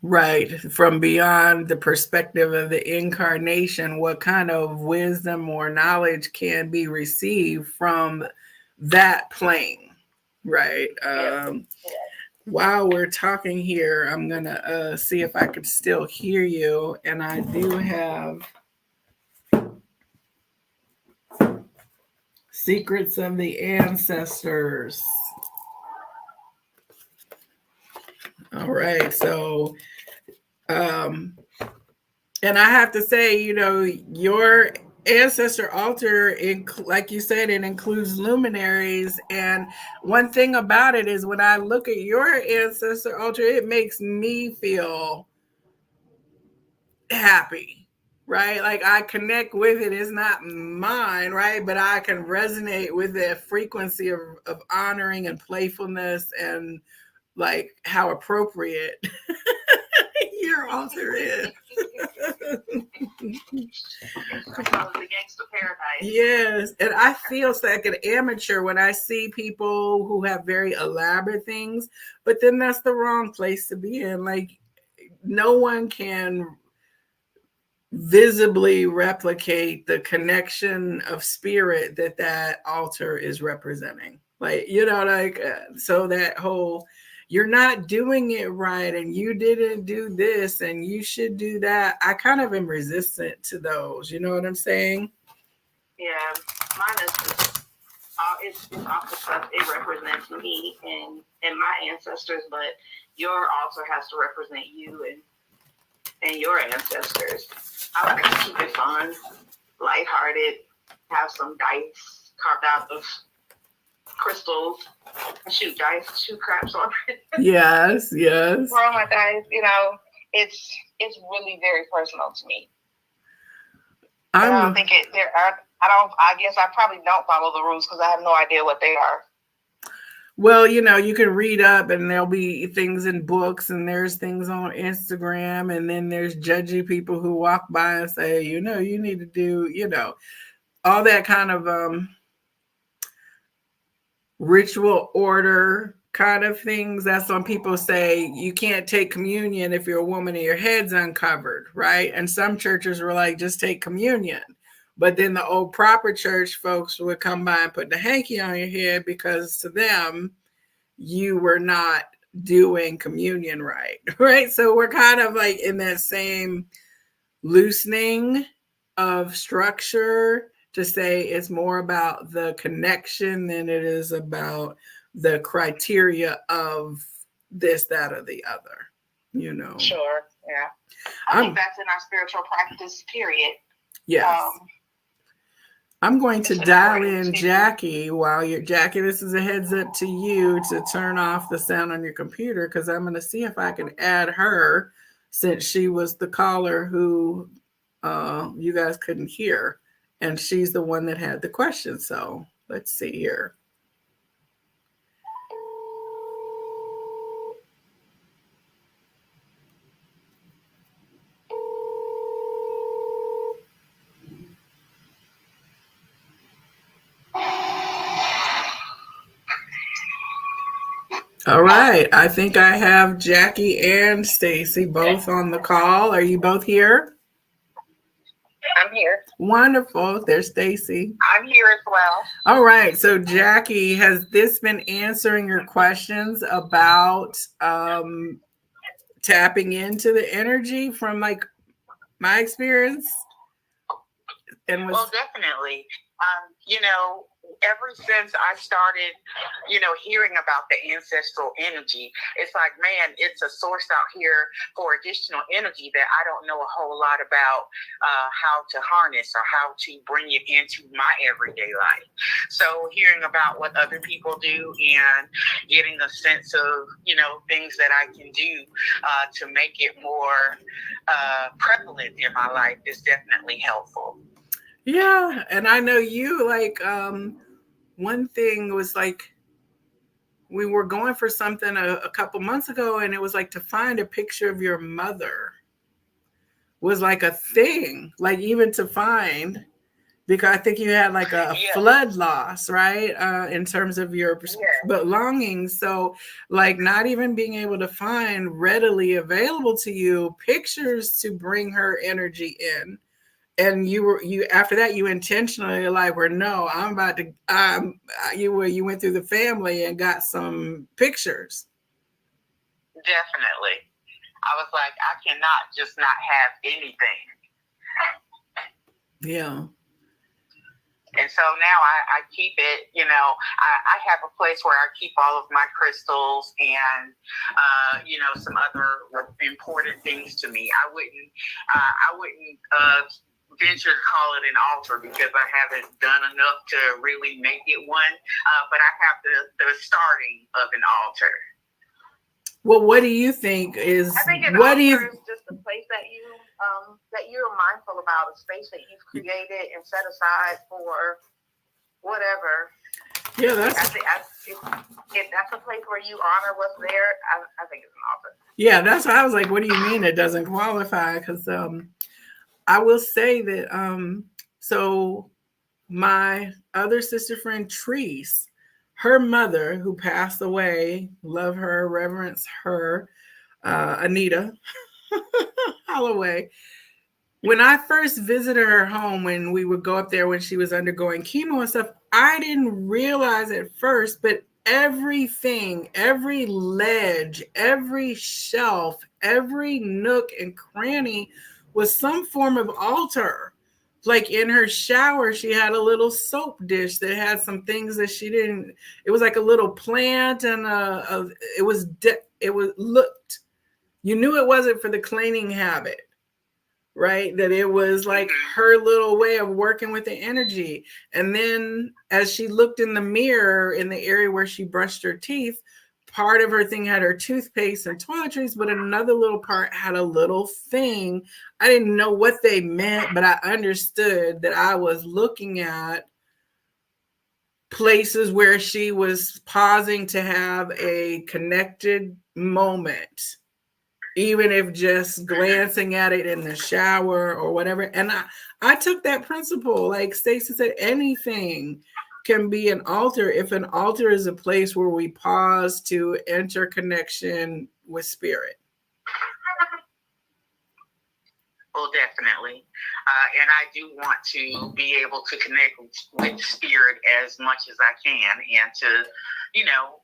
Right. From beyond the perspective of the incarnation, what kind of wisdom or knowledge can be received from that plane? Right. Yes. While we're talking here, I'm going to see if I could still hear you. And I do have Secrets of the Ancestors. All right. So, um, and I have to say, your ancestor altar, like you said, it includes luminaries. And one thing about it is when I look at your ancestor altar, it makes me feel happy, right? Like I connect with it. It's not mine, right? But I can resonate with the frequency of honoring and playfulness and like how appropriate your altar is. The gangster paradise. Yes, and I feel like an amateur when I see people who have very elaborate things, but then that's the wrong place to be in. Like, no one can visibly replicate the connection of spirit that altar is representing. Like, so that whole you're not doing it right and you didn't do this and you should do that. I kind of am resistant to those. You know what I'm saying? Yeah, mine is it's also stuff it represents me and my ancestors, but your altar has to represent you and your ancestors. I like to keep it fun, lighthearted, have some dice carved out of crystals, shoot craps on it. Yes. Roll my dice, it's really very personal to me. I don't think I guess I probably don't follow the rules because I have no idea what they are. Well, you can read up and there'll be things in books and there's things on Instagram and then there's judgy people who walk by and say, you need to do, all that kind of ritual order kind of things. That's when people say you can't take communion if you're a woman and your head's uncovered, right? And some churches were like, just take communion. But then the old proper church folks would come by and put the hanky on your head because to them, you were not doing communion right, right? So we're kind of like in that same loosening of structure to say it's more about the connection than it is about the criteria of this, that, or the other, Sure, yeah. I think that's in our spiritual practice, period. Yes. I'm going to dial in Jackie Jackie, this is a heads up to you to turn off the sound on your computer because I'm going to see if I can add her since she was the caller who you guys couldn't hear. And she's the one that had the question. So let's see here. All right. I think I have Jackie and Stacy both on the call. Are you both here? I'm here. Wonderful. There's Stacy. I'm here as well. All right. So Jackie, has this been answering your questions about tapping into the energy from like my experience? Well, definitely. Ever since I started, hearing about the ancestral energy, it's like, man, it's a source out here for additional energy that I don't know a whole lot about how to harness or how to bring it into my everyday life. So hearing about what other people do and getting a sense of, things that I can do to make it more prevalent in my life is definitely helpful. Yeah, and I know you like one thing was like we were going for something a couple months ago and it was like to find a picture of your mother was like a thing, like even to find, because I think you had like a flood loss, right? In terms of your belongings. So, like, not even being able to find readily available to you pictures to bring her energy in. And you after that, you intentionally like, were no, I'm about to you went through the family and got some pictures. Definitely. I was like, I cannot just not have anything. Yeah. And so now I keep it, I have a place where I keep all of my crystals and, some other important things to me. I wouldn't venture to call it an altar because I haven't done enough to really make it one. But I have the starting of an altar. Well, what do you think is? I think an altar is just a place that you're mindful about, a space that you've created and set aside for whatever. Yeah, that's. If that's a place where you honor what's there, I think it's an altar. Yeah, that's why I was like, what do you mean it doesn't qualify? Because I will say that so my other sister friend Treese, her mother who passed away, love her, reverence her, Anita Holloway. When I first visited her home, when we would go up there when she was undergoing chemo and stuff, I didn't realize at first, but everything, every ledge, every shelf, every nook and cranny was some form of altar. Like in her shower, she had a little soap dish that had some things that she didn't. It was like a little plant, and it was looked. You knew it wasn't for the cleaning habit, right? That it was like her little way of working with the energy. And then as she looked in the mirror in the area where she brushed her teeth, part of her thing had her toothpaste and toiletries, but another little part had a little thing. I didn't know what they meant, but I understood that I was looking at places where she was pausing to have a connected moment, even if just glancing at it in the shower or whatever. And I took that principle, like Stacey said, anything can be an altar if an altar is a place where we pause to enter connection with spirit. Well, definitely. And I do want to be able to connect with spirit as much as I can and to,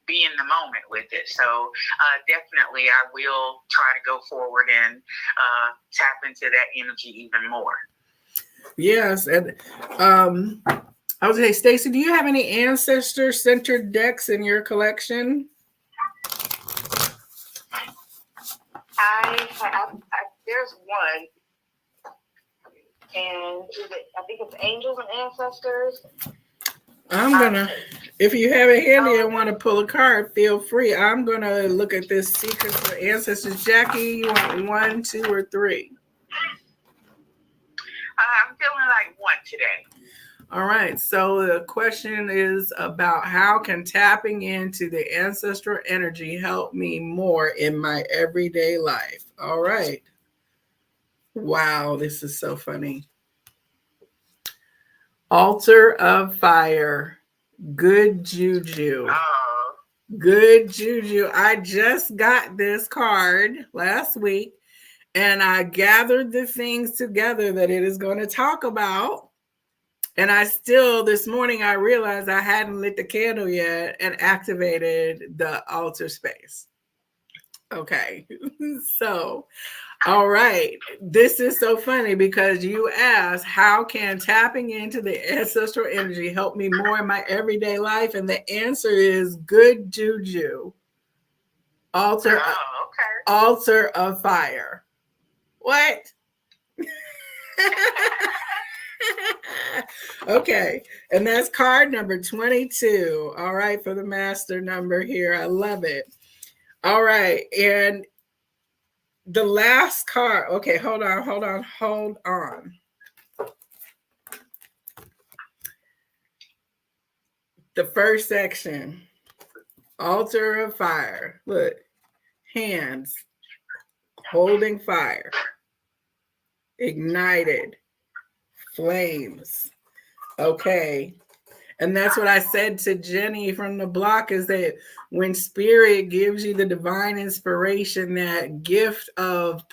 be in the moment with it. So definitely I will try to go forward and tap into that energy even more. Yes. And I would say, Stacey, do you have any ancestor-centered decks in your collection? There's one. And I think it's Angels and Ancestors. I'm gonna, if you have it handy and want to pull a card, feel free. I'm gonna look at this Secrets of Ancestors. Jackie, you want 1, 2, or 3? I'm feeling like 1 today. All right. So the question is about how can tapping into the ancestral energy help me more in my everyday life? All right. Wow, this is so funny. Altar of Fire. Good juju. Oh. Good juju. I just got this card last week and I gathered the things together that it is going to talk about. And this morning, I realized I hadn't lit the candle yet and activated the altar space. Okay. So, all right. This is so funny because you asked, how can tapping into the ancestral energy help me more in my everyday life? And the answer is good juju. Altar of Fire. What? Okay, and that's card number 22. All right, for the master number here. I love it. All right, and the last card. Okay, hold on. The first section, Altar of Fire. Look, hands holding fire, ignited, flames, Okay. And that's what I said to Jenny from the block, is that when spirit gives you the divine inspiration, that gift of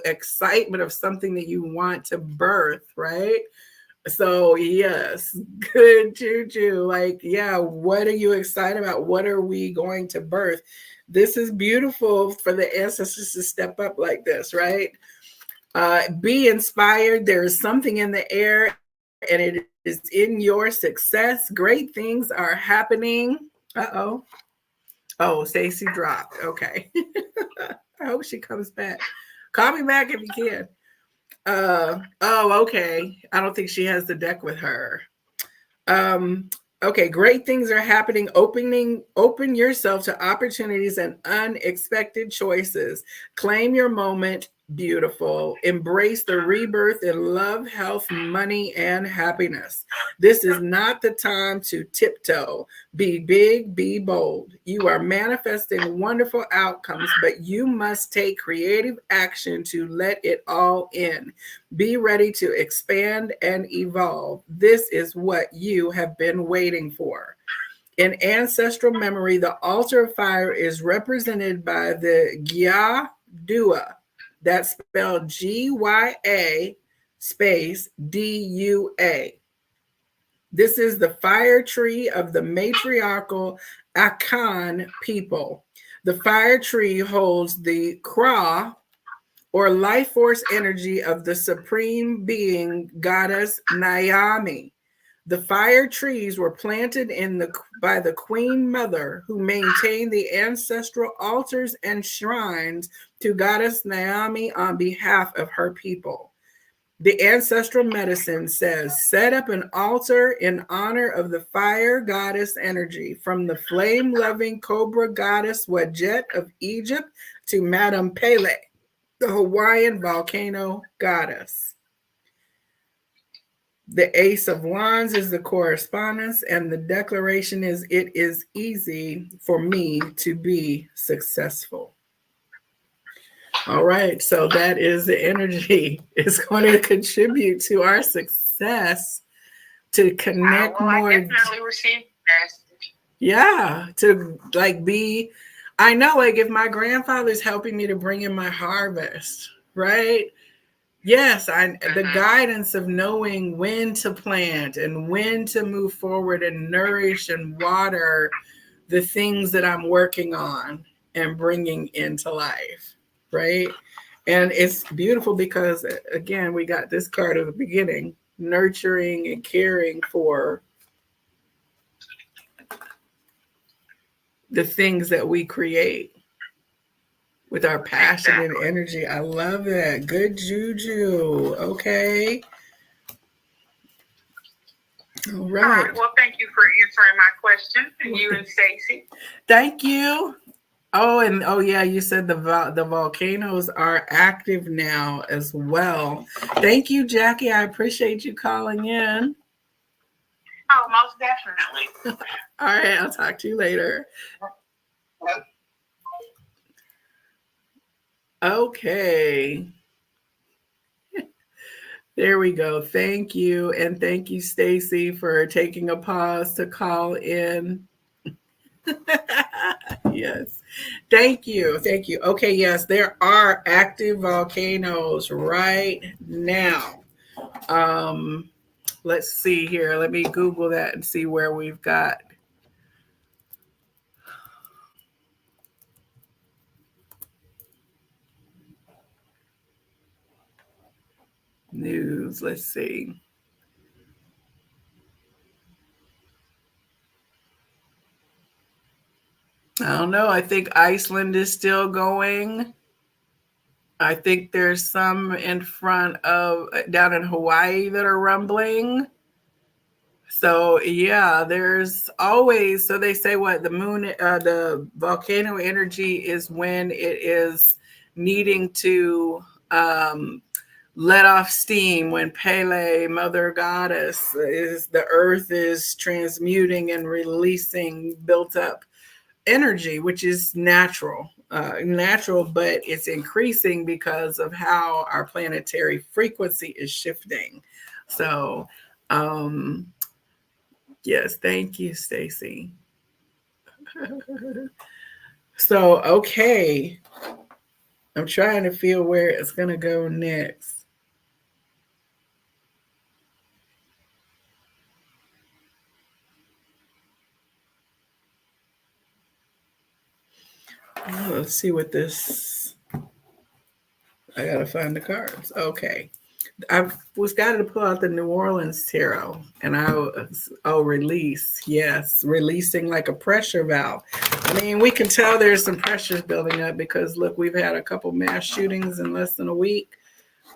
excitement of something that you want to birth, right? So yes, good juju. Like, yeah, what are you excited about? What are we going to birth? This is beautiful for the ancestors to step up like this, right? Be inspired. There is something in the air, and it is in your success. Great things are happening. Uh-oh. Oh, Stacy dropped. Okay. I hope she comes back. Call me back if you can. Oh, okay. I don't think she has the deck with her. Um, okay, great things are happening. Open yourself to opportunities and unexpected choices. Claim your moment. Beautiful. Embrace the rebirth in love, health, money, and happiness. This is not the time to tiptoe. Be big, be bold. You are manifesting wonderful outcomes, but you must take creative action to let it all in. Be ready to expand and evolve. This is what you have been waiting for. In ancestral memory, the altar of fire is represented by the Gya Dua. That's spelled Gya space Dua. This is the fire tree of the matriarchal Akan people. The fire tree holds the Kra, or life force energy, of the supreme being goddess Naomi. The fire trees were planted by the Queen Mother, who maintained the ancestral altars and shrines to goddess Naomi on behalf of her people. The ancestral medicine says, set up an altar in honor of the fire goddess energy, from the flame-loving cobra goddess Wadjet of Egypt to Madame Pele, the Hawaiian volcano goddess. The Ace of Wands is the correspondence, and the declaration is, it is easy for me to be successful. All right, so that is the energy. It's going to contribute to our success, to connect more. I definitely received this. Yeah, to like be, I know, like if my grandfather's helping me to bring in my harvest, right? Yes, the guidance of knowing when to plant and when to move forward and nourish and water the things that I'm working on and bringing into life, right? And it's beautiful because, again, we got this card at the beginning, nurturing and caring for the things that we create with our passion and energy. I love it. Good juju. Okay. All right. Well, thank you for answering my question, and you and Stacy. Thank you. Oh, and oh yeah, you said the volcanoes are active now as well. Thank you, Jackie. I appreciate you calling in. Oh, most definitely. All right, I'll talk to you later. Okay. There we go. Thank you. And thank you, Stacy, for taking a pause to call in. Yes. Thank you. Thank you. Okay, yes, there are active volcanoes right now. Um, let's see here. Let me Google that and see where we've got. News. Let's see. I don't know. I think Iceland is still going. I think there's some in front of down in Hawaii that are rumbling. So yeah, there's always, so they say what the volcano energy is when it is needing to let off steam, when Pele, mother goddess, is the earth is transmuting and releasing built up energy, which is natural, but it's increasing because of how our planetary frequency is shifting. So Yes, thank you, Stacy. So, okay, I'm trying to feel where it's going to go next. Oh, let's see what this. I gotta find the cards. Okay, I was got to pull out the New Orleans tarot, and I was, oh, release. Yes, releasing like a pressure valve. I mean, we can tell there's some pressures building up because look, we've had a couple mass shootings in less than a week.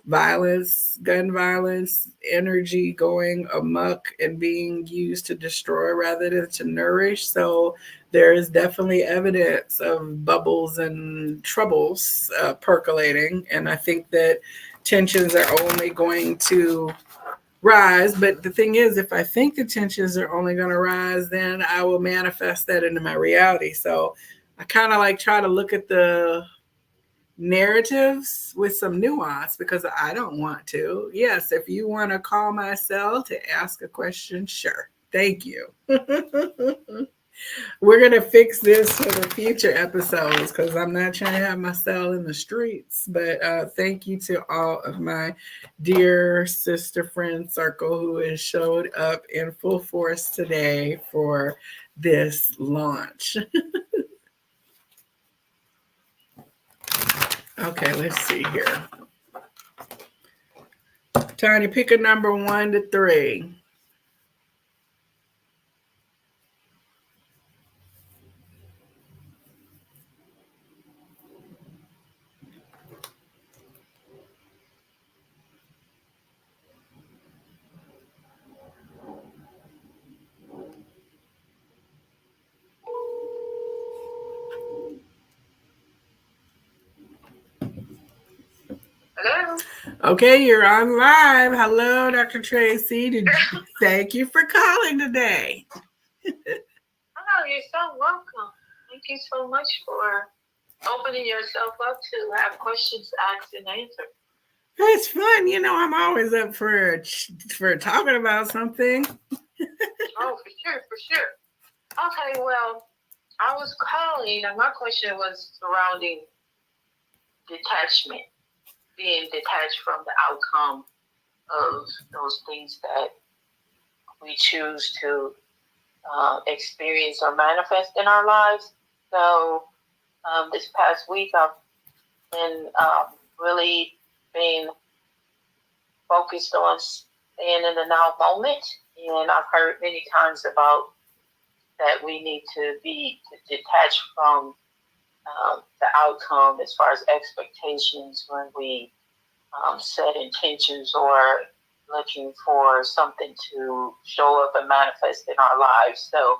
Violence, gun violence, energy going amok and being used to destroy rather than to nourish. So there is definitely evidence of bubbles and troubles percolating. And I think that tensions are only going to rise. But the thing is, if I think the tensions are only going to rise, then I will manifest that into my reality. So I kind of like try to look at the narratives with some nuance because I don't want to. Yes, if you want to call my cell to ask a question, sure. Thank you. We're going to fix this for the future episodes because I'm not trying to have my cell in the streets. But thank you to all of my dear sister friend circle who has showed up in full force today for this launch. Okay, let's see here. Tiny, pick a number 1 to 3. Hello. Okay, you're on live. Hello, Dr. Tracy. Thank you for calling today. Oh, you're so welcome. Thank you so much for opening yourself up to have questions asked and answered. It's fun. You know, I'm always up for talking about something. Oh, for sure, for sure. Okay, well, I was calling, and my question was surrounding detachment, being detached from the outcome of those things that we choose to experience or manifest in our lives. So this past week, I've been really being focused on staying in the now moment, and I've heard many times about that we need to be detached from the outcome as far as expectations when we set intentions or looking for something to show up and manifest in our lives. So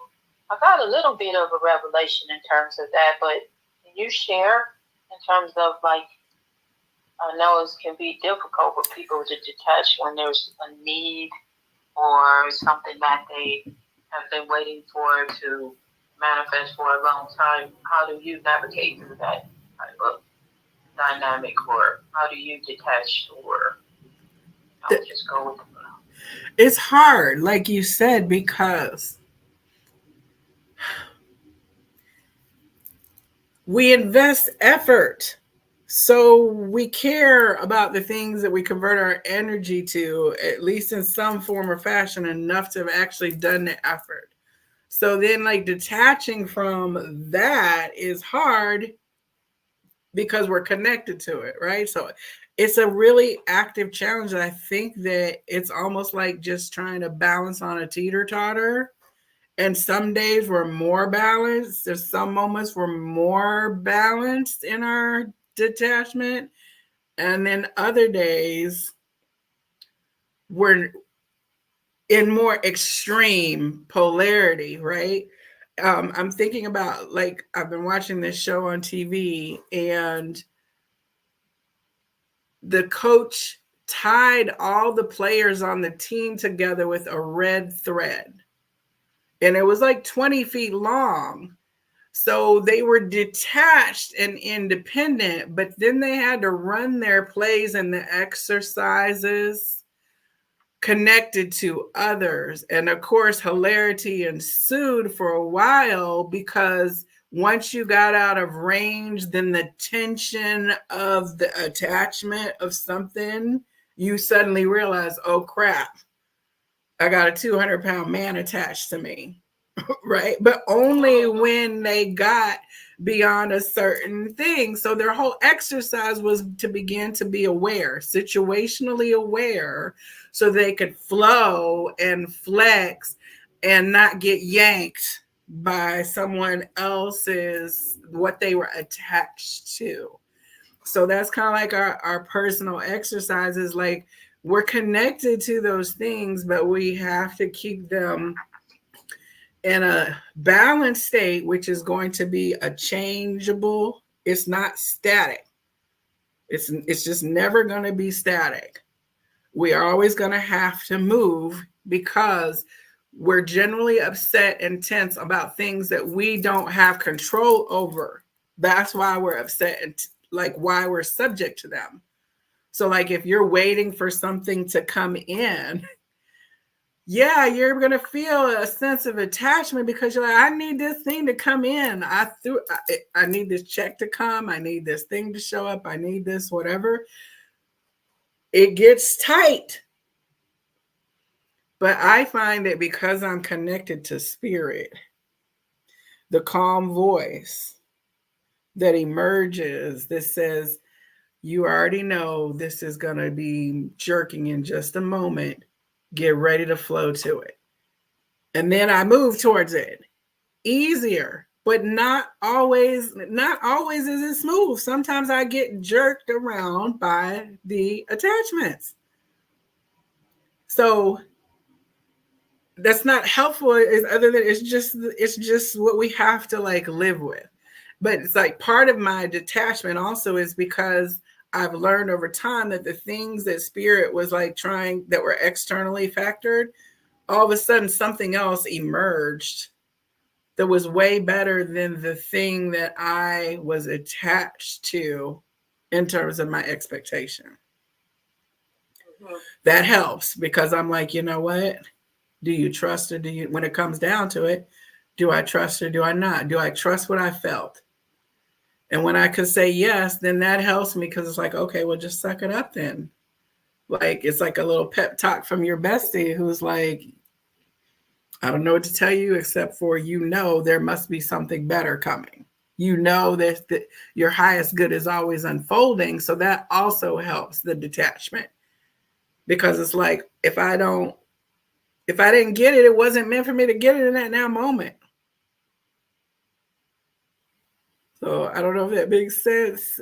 I got a little bit of a revelation in terms of that, but can you share in terms of like, I know it can be difficult for people to detach when there's a need or something that they have been waiting for to manifest for a long time. How do you navigate through that type of dynamic, or how do you detach, or just go with the flow? It's hard, like you said, because we invest effort. So we care about the things that we convert our energy to, at least in some form or fashion, enough to have actually done the effort. So then, like, detaching from that is hard because we're connected to it, right? So it's a really active challenge. And I think that it's almost like just trying to balance on a teeter totter. And some days we're more balanced. There's some moments we're more balanced in our detachment. And then other days we're in more extreme polarity, right? I'm thinking about, like, I've been watching this show on TV, and the coach tied all the players on the team together with a red thread. And it was like 20 feet long. So they were detached and independent, but then they had to run their plays and the exercises connected to others. And of course, hilarity ensued for a while because once you got out of range, then the tension of the attachment of something, you suddenly realize, oh crap, I got a 200-pound man attached to me. Right? But only when they got beyond a certain thing. So their whole exercise was to begin to be aware, situationally aware, so they could flow and flex and not get yanked by someone else's what they were attached to. So that's kind of like our personal exercises. Like, we're connected to those things, but we have to keep them in a balanced state, which is going to be a changeable. It's not static. It's just never going to be static. We are always going to have to move because we're generally upset and tense about things that we don't have control over. That's why we're upset and like why we're subject to them. So like if you're waiting for something to come in, yeah, you're going to feel a sense of attachment because you're like, I need this thing to come in. I need this check to come. I need this thing to show up. I need this, whatever. It gets tight. But I find that because I'm connected to spirit, the calm voice that emerges that says, you already know this is going to be jerking in just a moment. Get ready to flow to it. And then I move towards it. Easier, but not always is it smooth. Sometimes I get jerked around by the attachments. So that's not helpful, is other than it's just what we have to like live with. But it's like part of my detachment also is because I've learned over time that the things that spirit was like trying that were externally factored, all of a sudden something else emerged that was way better than the thing that I was attached to in terms of my expectation. Mm-hmm. That helps because I'm like, you know what? Do you trust or do you, when it comes down to it, do I trust or do I not? Do I trust what I felt? And when I could say yes, then that helps me because it's like, okay, well, just suck it up then. Like, it's like a little pep talk from your bestie who's like, I don't know what to tell you except for, there must be something better coming. That your highest good is always unfolding. So that also helps the detachment because it's like, if I didn't get it, it wasn't meant for me to get it in that now moment. So I don't know if that makes sense.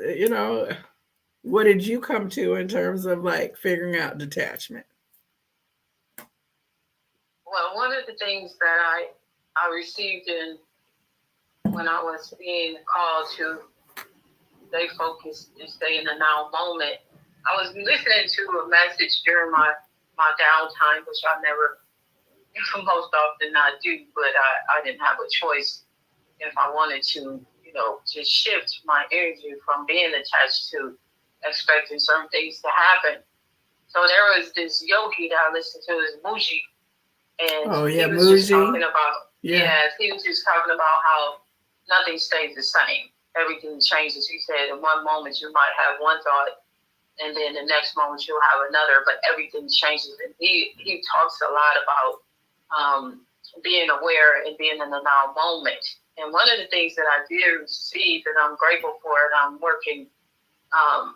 What did you come to in terms of like figuring out detachment? Well, one of the things that I received when I was being called to stay focused and stay in the now moment, I was listening to a message during my downtime, which I never, most often not do, but I didn't have a choice if I wanted to, just shift my energy from being attached to expecting certain things to happen. So there was this yogi that I listened to, is Muji, and he was just talking about, he was just talking about how nothing stays the same. Everything changes. He said in one moment you might have one thought, and then the next moment you'll have another, but everything changes. And he talks a lot about being aware and being in the now moment. And one of the things that I did receive that I'm grateful for, and I'm working, I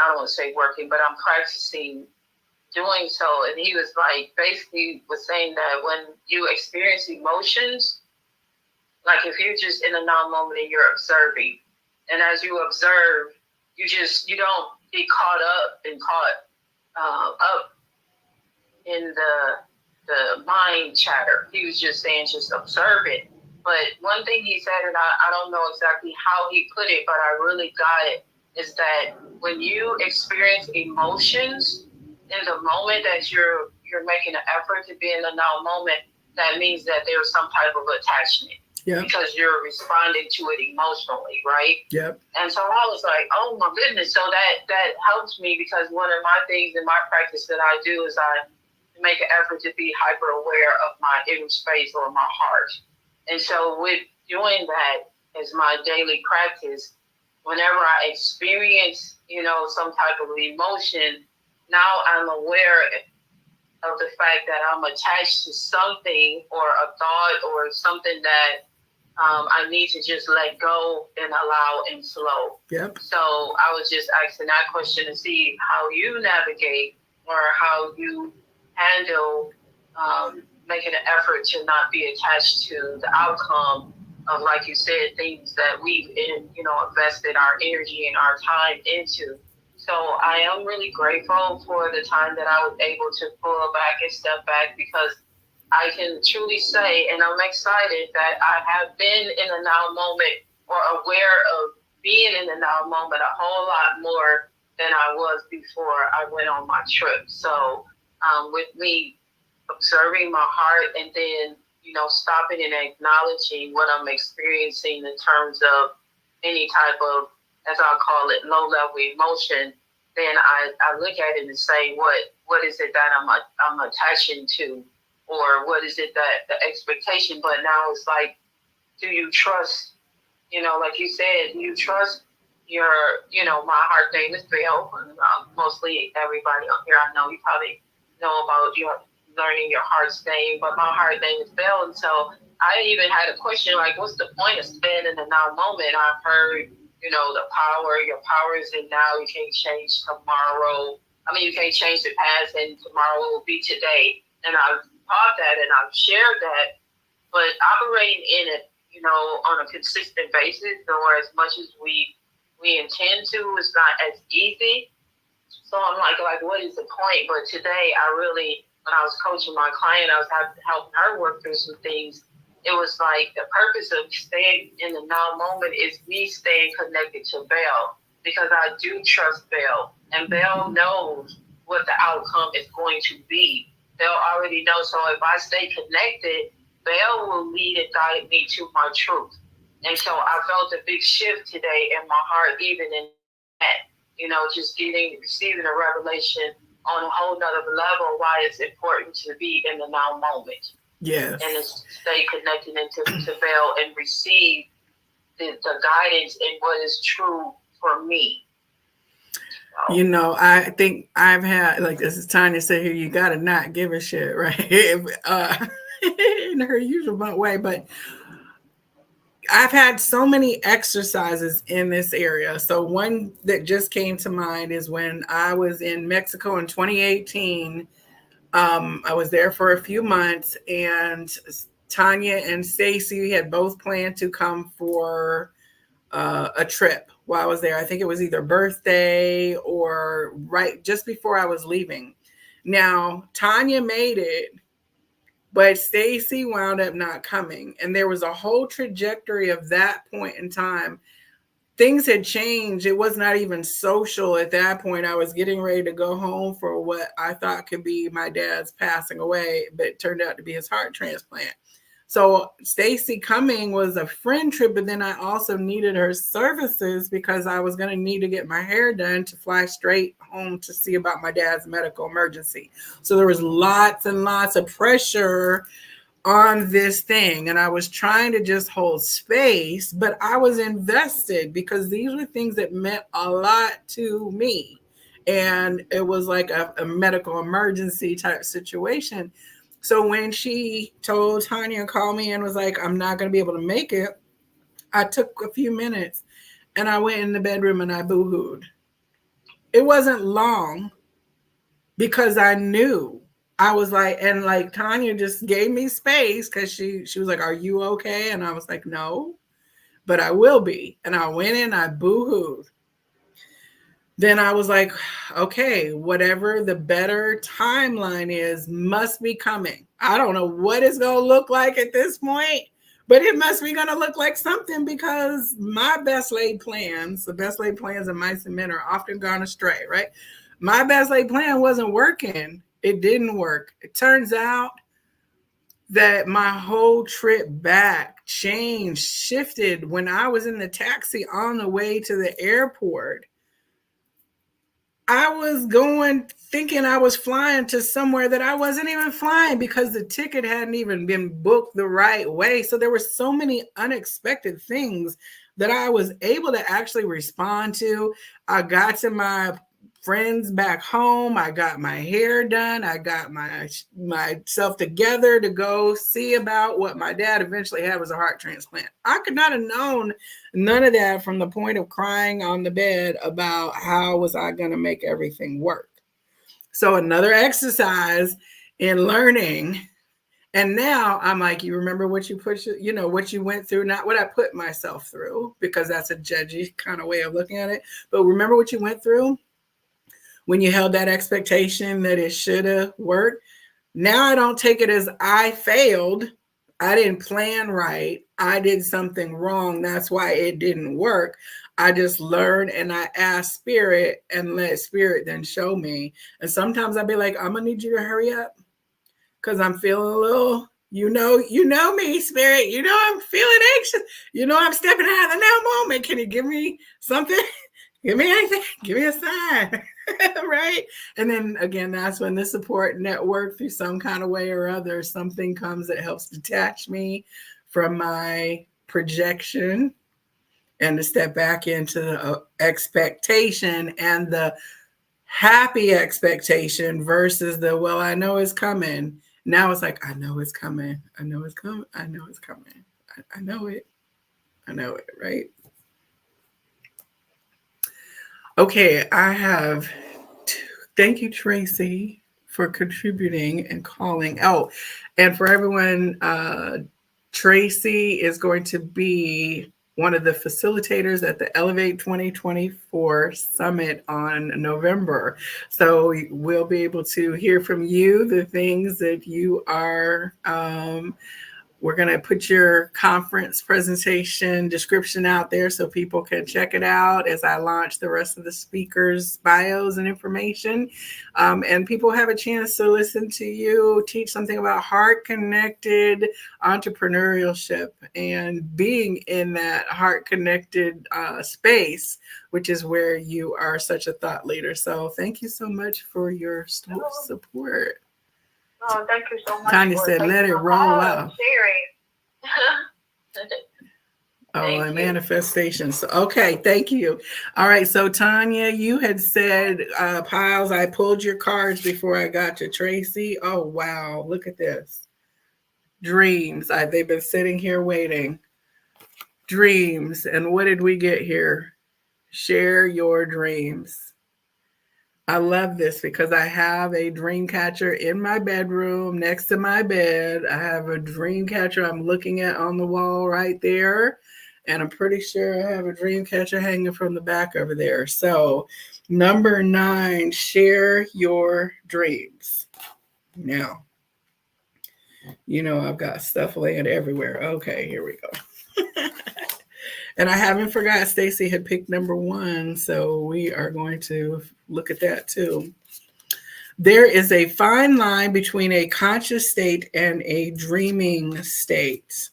don't want to say working, but I'm practicing doing so. And he was like, basically was saying that when you experience emotions, like if you're just in a now moment and you're observing, and as you observe, you don't get caught up up in the mind chatter. He was just saying, just observe it. But one thing he said, and I don't know exactly how he put it, but I really got it, is that when you experience emotions in the moment that you're making an effort to be in the now moment, that means that there's some type of attachment. Yep. Because you're responding to it emotionally, right? Yep. And so I was like, oh my goodness. So that helps me, because one of my things in my practice that I do is I make an effort to be hyper aware of my inner space or my heart. And so with doing that as my daily practice, whenever I experience, some type of emotion, now I'm aware of the fact that I'm attached to something or a thought or something that I need to just let go and allow and flow. Yep. So I was just asking that question to see how you navigate or how you handle making an effort to not be attached to the outcome of, like you said, things that we've invested our energy and our time into. So I am really grateful for the time that I was able to pull back and step back, because I can truly say, and I'm excited that I have been in the now moment or aware of being in the now moment a whole lot more than I was before I went on my trip. So, with me observing my heart and then, stopping and acknowledging what I'm experiencing in terms of any type of, as I'll call it, low level emotion, then I look at it and say, what is it that I'm attaching to, or what is it that the expectation? But now it's like, do you trust? Like you said, do you trust your? My heart name is Bill, and mostly everybody up here I know, you probably know about your learning your heart's name, but my heart name is Bill, and so I even had a question like, what's the point of staying in the now moment? I've heard, your power is in now. You can't change tomorrow. I mean, you can't change the past, and tomorrow will be today. And I've taught that and I've shared that, but operating in it, on a consistent basis or as much as we intend to is not as easy. So I'm like, what is the point? But today, I really, when I was coaching my client, I was helping her work through some things. It was like the purpose of staying in the now moment is me staying connected to Belle, because I do trust Belle, and Belle knows what the outcome is going to be. They'll already know. So if I stay connected, Belle will lead and guide me to my truth. And so I felt a big shift today in my heart, even in that, just receiving a revelation on a whole nother level, why it's important to be in the now moment. Yes. And to stay connected to Belle and receive the guidance in what is true for me. I think I've had, like, this is Tanya said here, you got to not give a shit, right? In her usual way. But I've had so many exercises in this area. So one that just came to mind is when I was in Mexico in 2018. I was there for a few months, and Tanya and Stacy had both planned to come for a trip while I was there. I think it was either birthday or right just before I was leaving. Now, Tanya made it, but Stacy wound up not coming. And there was a whole trajectory of that point in time. Things had changed. It was not even social at that point. I was getting ready to go home for what I thought could be my dad's passing away, but it turned out to be his heart transplant. So Stacy coming was a friend trip, but then I also needed her services because I was going to need to get my hair done to fly straight home to see about my dad's medical emergency. So there was lots and lots of pressure on this thing, and I was trying to just hold space, but I was invested because these were things that meant a lot to me, and it was like a medical emergency type situation. So when she told Tanya, called me and was like, I'm not going to be able to make it, I took a few minutes and I went in the bedroom and I boo-hooed. It wasn't long because I knew. I was like, and like Tanya just gave me space because she was like, are you okay? And I was like, no, but I will be. And I went in, I boo-hooed. Then I was like, okay, whatever the better timeline is must be coming. I don't know what it's going to look like at this point, but it must be going to look like something, because my best laid plans, the best laid plans of mice and men, are often gone astray, right? My best laid plan wasn't working. It didn't work. It turns out that my whole trip back changed, shifted when I was in the taxi on the way to the airport. I was going thinking I was flying to somewhere that I wasn't even flying because the ticket hadn't even been booked the right way. So there were so many unexpected things that I was able to actually respond to. I got to my friends back home. I got my hair done. I got myself together to go see about what my dad eventually had was a heart transplant. I could not have known none of that from the point of crying on the bed about how was I going to make everything work. So another exercise in learning. And now I'm like, you remember what you put, what you went through, not what I put myself through, because that's a judgy kind of way of looking at it. But remember what you went through when you held that expectation that it should have worked. Now I don't take it as I failed. I didn't plan right. I did something wrong. That's why it didn't work. I just learned and I asked spirit and let spirit then show me. And sometimes I'd be like, I'm gonna need you to hurry up because I'm feeling a little, me, spirit. I'm feeling anxious. I'm stepping out of the now moment. Can you give me something? Give me anything. Give me a sign. Right. And then again, that's when the support network, through some kind of way or other, something comes that helps detach me from my projection and to step back into the expectation and the happy expectation versus the, well, I know it's coming. Now it's like, I know it's coming. I know it's coming. I know it's coming. I know it. I know it. Right. Okay, I have. Thank you, Tracy, for contributing and calling. Oh, and for everyone, Tracy is going to be one of the facilitators at the Elevate 2024 Summit on November. So we'll be able to hear from you the things that you are. We're going to put your conference presentation description out there so people can check it out as I launch the rest of the speakers' bios and information. And people have a chance to listen to you teach something about heart-connected entrepreneurship and being in that heart-connected space, which is where you are such a thought leader. So thank you so much for your support. Oh, thank you so much. Tanya said, let it roll out. Oh, and manifestations. Okay, thank you. All right, so Tanya, you had said, Piles, I pulled your cards before I got to Tracy. Oh, wow, look at this. Dreams. They've been sitting here waiting. Dreams. And what did we get here? Share your dreams. I love this because I have a dream catcher in my bedroom next to my bed. I have a dream catcher I'm looking at on the wall right there. And I'm pretty sure I have a dream catcher hanging from the back over there. So, number 9, share your dreams. Now, I've got stuff laying everywhere. Okay, here we go. And I haven't forgot Stacy had picked number 1, so we are going to look at that too. There is a fine line between a conscious state and a dreaming state.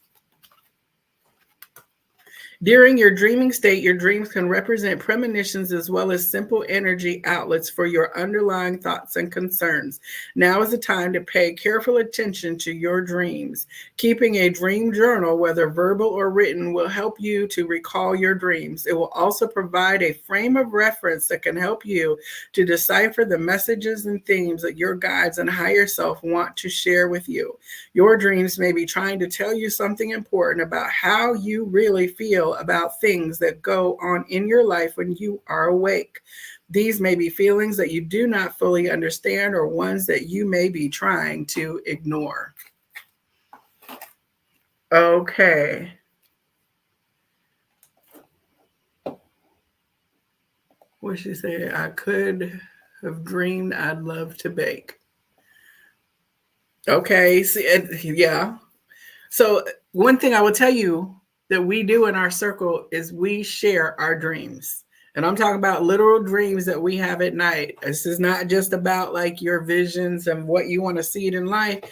During your dreaming state, your dreams can represent premonitions as well as simple energy outlets for your underlying thoughts and concerns. Now is the time to pay careful attention to your dreams. Keeping a dream journal, whether verbal or written, will help you to recall your dreams. It will also provide a frame of reference that can help you to decipher the messages and themes that your guides and higher self want to share with you. Your dreams may be trying to tell you something important about how you really feel about things that go on in your life when you are awake. These may be feelings that you do not fully understand or ones that you may be trying to ignore. Okay. What she said, I could have dreamed I'd love to bake. Okay, yeah. So one thing I will tell you that we do in our circle is we share our dreams. And I'm talking about literal dreams that we have at night. This is not just about like your visions and what you want to see it in life.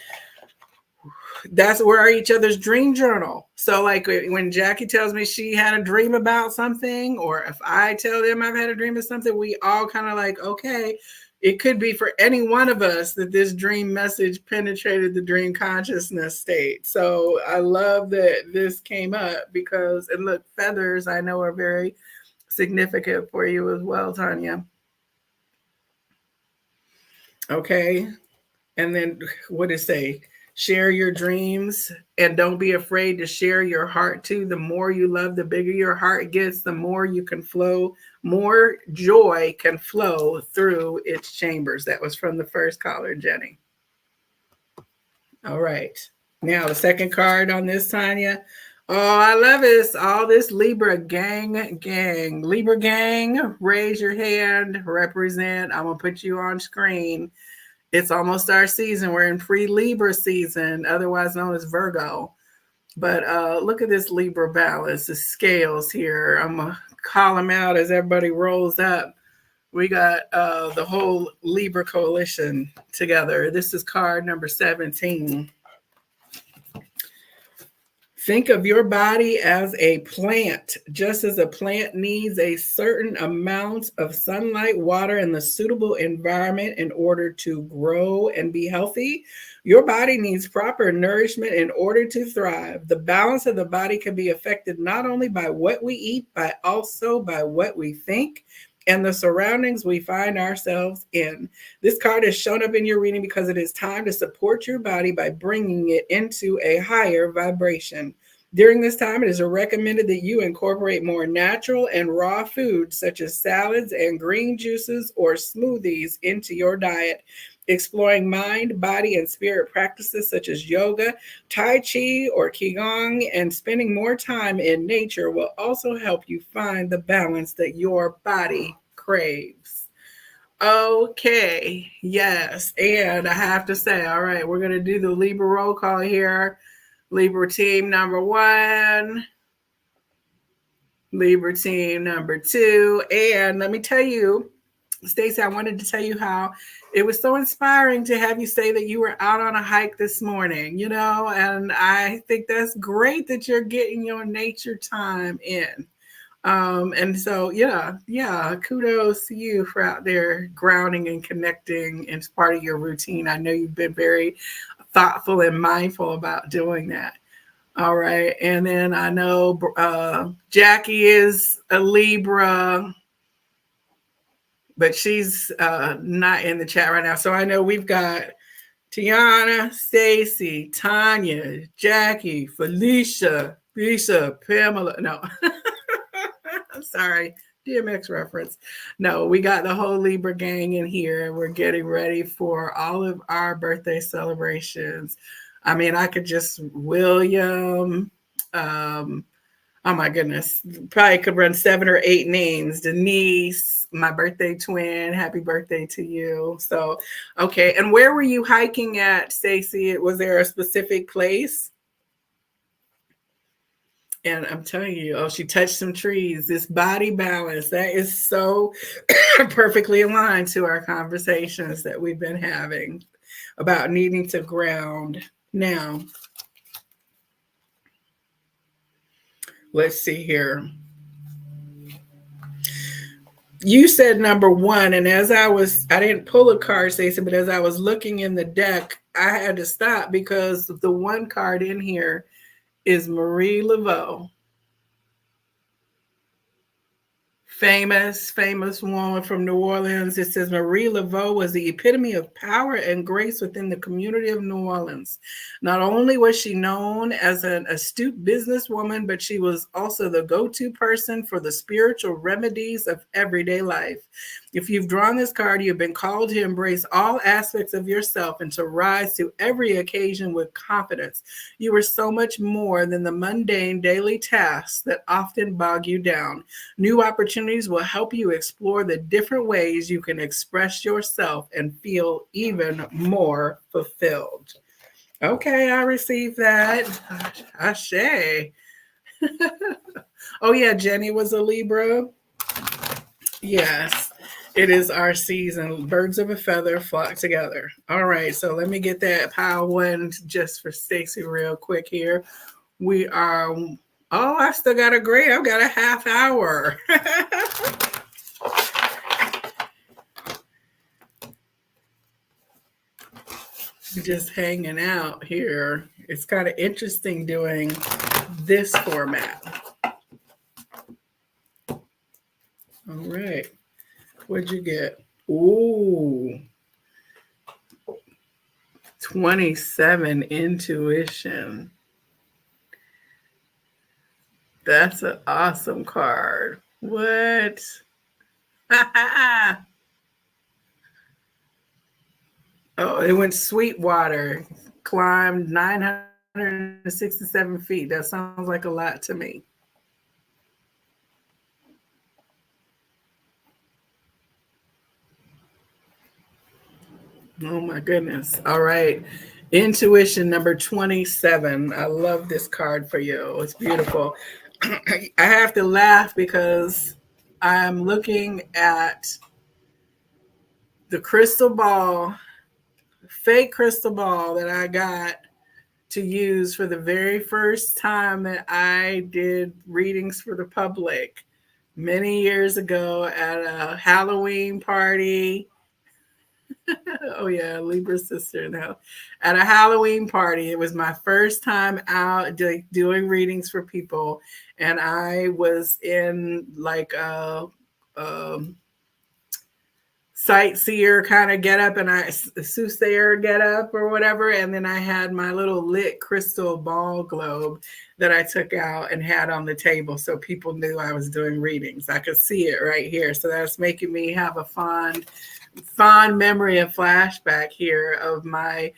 that's we're each other's dream journal. So like when Jackie tells me she had a dream about something, or if I tell them I've had a dream of something, we all kind of like, okay, it could be for any one of us that this dream message penetrated the dream consciousness state. So I love that this came up because, and look, feathers I know are very significant for you as well, Tanya. Okay. And then what did it say? Share your dreams and don't be afraid to share your heart too. The more you love, the bigger your heart gets, the more you can flow, more joy can flow through its chambers. That was from the first caller, Jenny. All right. Now the second card on this, Tanya. Oh, I love this. All this Libra gang. Libra gang, raise your hand, represent. I'm going to put you on screen. It's almost our season. We're in pre-Libra season, otherwise known as Virgo. But look at this Libra balance, the scales here. I'm going to call them out as everybody rolls up. We got the whole Libra coalition together. This is card number 17. Think of your body as a plant. Just as a plant needs a certain amount of sunlight, water, and the suitable environment in order to grow and be healthy, your body needs proper nourishment in order to thrive. The balance of the body can be affected not only by what we eat, but also by what we think and the surroundings we find ourselves in. This card has shown up in your reading because it is time to support your body by bringing it into a higher vibration. During this time, it is recommended that you incorporate more natural and raw foods such as salads and green juices or smoothies into your diet. Exploring mind, body, and spirit practices such as yoga, Tai Chi, or Qigong, and spending more time in nature will also help you find the balance that your body craves. Okay, yes. And I have to say, all right, we're going to do the Libra roll call here. Libra team number 1. Libra team number 2. And let me tell you, Stacey, I wanted to tell you how it was so inspiring to have you say that you were out on a hike this morning, and I think that's great that you're getting your nature time in. And so, yeah, kudos to you for out there grounding and connecting as part of your routine. I know you've been very thoughtful and mindful about doing that. All right. And then I know Jackie is a Libra, but she's not in the chat right now. So I know we've got Tiana, Stacy, Tanya, Jackie, Felicia, Lisa, Pamela. No, I'm sorry. DMX reference. No, we got the whole Libra gang in here, and we're getting ready for all of our birthday celebrations. I mean, I could just William. Oh my goodness, probably could run 7 or 8 names. Denise, my birthday twin, happy birthday to you. So, okay. And where were you hiking at, Stacey? Was there a specific place? And I'm telling you, she touched some trees. This body balance, that is so perfectly aligned to our conversations that we've been having about needing to ground. Now, let's see here. You said number 1, and as I didn't pull a card, Stacey, but as I was looking in the deck, I had to stop because the one card in here is Marie Laveau. Famous woman from New Orleans. It says Marie Laveau was the epitome of power and grace within the community of New Orleans. Not only was she known as an astute businesswoman, but she was also the go-to person for the spiritual remedies of everyday life. If you've drawn this card, you've been called to embrace all aspects of yourself and to rise to every occasion with confidence. You are so much more than the mundane daily tasks that often bog you down. New opportunities will help you explore the different ways you can express yourself and feel even more fulfilled. Okay, I received that. Ashe. Oh, yeah, Jenny was a Libra. Yes. It is our season. Birds of a feather flock together. All right, so let me get that pile one just for Stacy real quick here. We are, oh, I still got a grade. I've got a half hour. Just hanging out here. It's kind of interesting doing this format. All right. What'd you get? Ooh, 27 intuition. That's an awesome card. What? Oh, it went Sweetwater, climbed 967 feet. That sounds like a lot to me. Oh my goodness. All right. Intuition number 27. I love this card for you. It's beautiful. I have to laugh because I'm looking at the crystal ball, fake crystal ball that I got to use for the very first time that I did readings for the public many years ago at a Halloween party. Oh yeah, Libra sister now. At a Halloween party, it was my first time out doing readings for people, and I was in like a sightseer kind of get up and I soothsayer get up or whatever, and then I had my little lit crystal ball globe that I took out and had on the table so people knew I was doing readings. I could see it right here, so that's making me have a fond memory and flashback here of my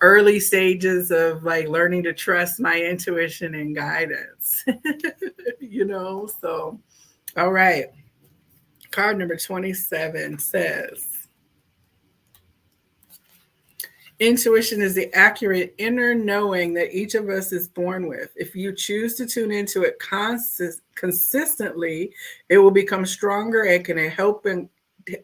early stages of like learning to trust my intuition and guidance. So all right. Card number 27 says, intuition is the accurate inner knowing that each of us is born with. If you choose to tune into it consistently, it will become stronger and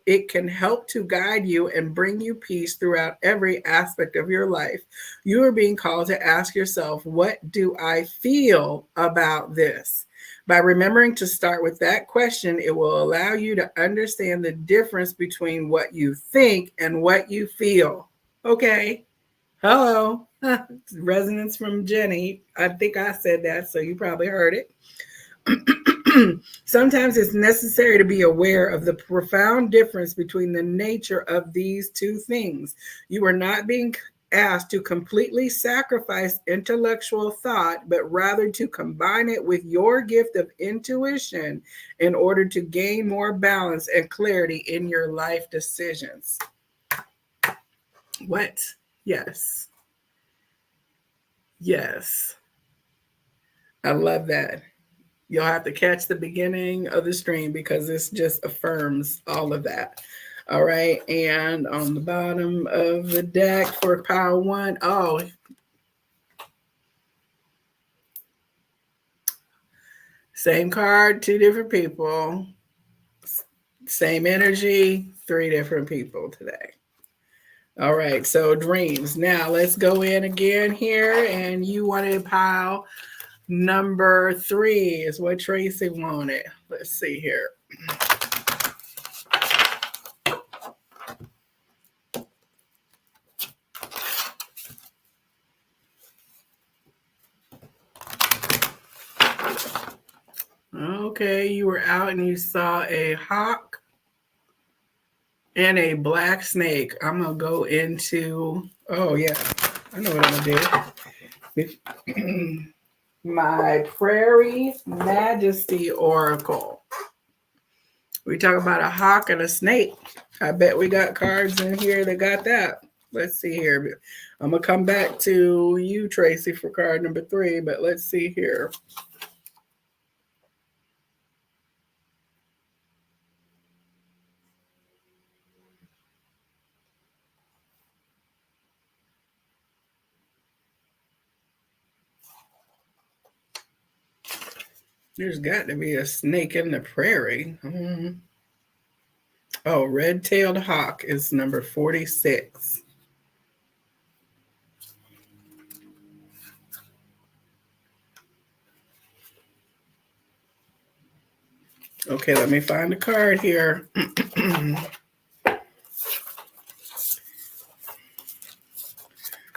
it can help to guide you and bring you peace throughout every aspect of your life. You are being called to ask yourself, what do I feel about this? By remembering to start with that question, it will allow you to understand the difference between what you think and what you feel. Okay. Hello. Resonance from Jenny. I think I said that, so you probably heard it. Sometimes it's necessary to be aware of the profound difference between the nature of these two things. You are not being asked to completely sacrifice intellectual thought, but rather to combine it with your gift of intuition in order to gain more balance and clarity in your life decisions. What? Yes. Yes. I love that. You'll have to catch the beginning of the stream because this just affirms all of that. All right. And on the bottom of the deck for Power One, oh, same card, two different people, same energy, three different people today. All right. So dreams. Now let's go in again here. And you wanted pile number 3 is what Tracy wanted. Let's see here. Okay, you were out and you saw a hawk and a black snake. I'm going to go into, oh yeah, I know what I'm going to do. My Prairie Majesty Oracle. We talk about a hawk and a snake. I bet we got cards in here that got that. Let's see here. I'm going to come back to you, Tracy, for card number 3, but let's see here. There's got to be a snake in the prairie. Oh, red-tailed hawk is number 46. Okay, let me find a card here.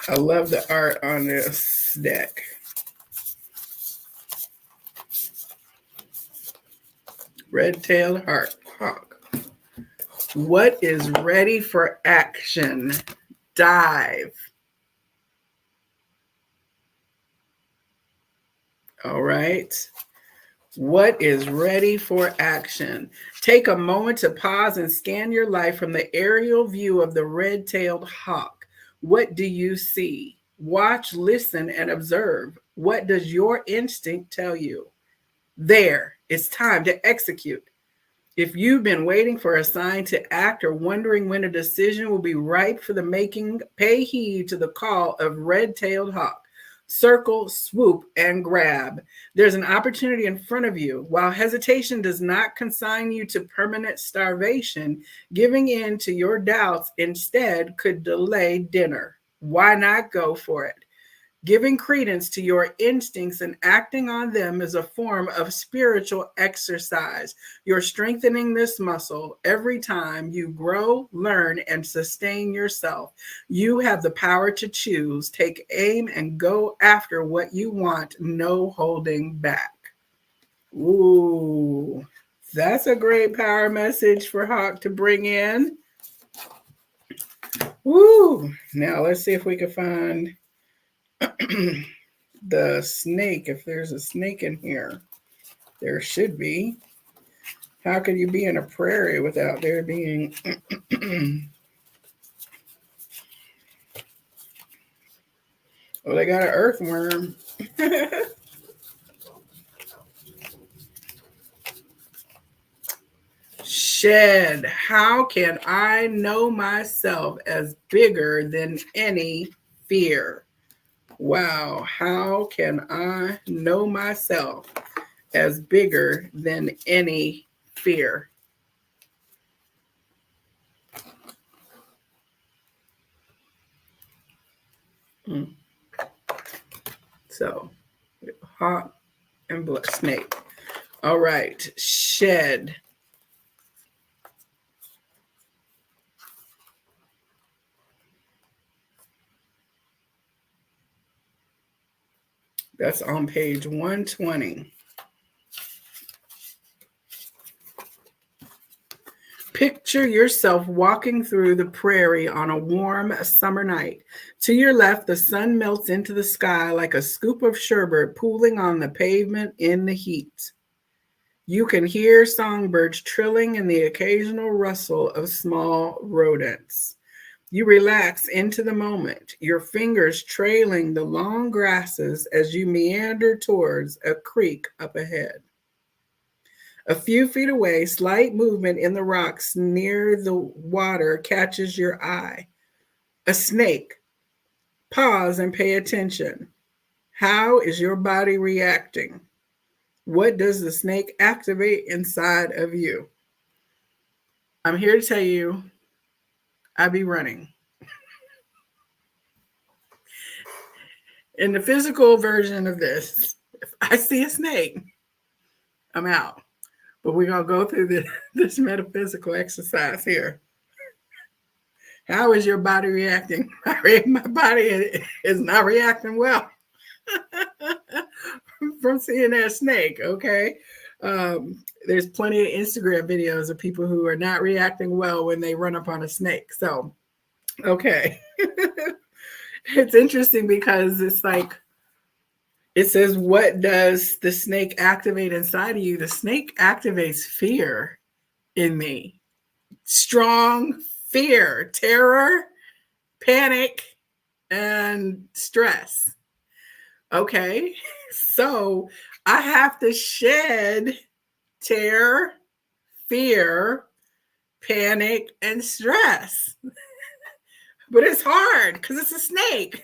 I love the art on this deck. Red-tailed hawk. What is ready for action? Dive. All right. What is ready for action? Take a moment to pause and scan your life from the aerial view of the red-tailed hawk. What do you see? Watch, listen, and observe. What does your instinct tell you? There, it's time to execute. If you've been waiting for a sign to act or wondering when a decision will be ripe for the making, pay heed to the call of red-tailed hawk. Circle, swoop, and grab. There's an opportunity in front of you. While hesitation does not consign you to permanent starvation, giving in to your doubts instead could delay dinner. Why not go for it? Giving credence to your instincts and acting on them is a form of spiritual exercise. You're strengthening this muscle every time you grow, learn, and sustain yourself. You have the power to choose, take aim, and go after what you want, no holding back. Ooh, that's a great power message for Hawk to bring in. Woo! Now let's see if we can find the snake. If there's a snake in here, there should be. How could you be in a prairie without there being oh, they got an earthworm. Shed. How can I know myself as bigger than any fear? Wow. How can I know myself as bigger than any fear? So, hawk and snake. All right. Shed. That's on page 120. Picture yourself walking through the prairie on a warm summer night. To your left, the sun melts into the sky like a scoop of sherbet pooling on the pavement in the heat. You can hear songbirds trilling and the occasional rustle of small rodents. You relax into the moment, your fingers trailing the long grasses as you meander towards a creek up ahead. A few feet away, slight movement in the rocks near the water catches your eye. A snake. Pause and pay attention. How is your body reacting? What does the snake activate inside of you? I'm here to tell you, I be running. In the physical version of this, if I see a snake, I'm out. But we're going to go through this metaphysical exercise here. How is your body reacting? My body is not reacting well from seeing that snake, okay? There's plenty of Instagram videos of people who are not reacting well when they run up on a snake. So, okay. It's interesting because it's like, it says, what does the snake activate inside of you? The snake activates fear in me. Strong fear, terror, panic, and stress. Okay, so I have to shed terror, fear, panic, and stress. But it's hard because it's a snake.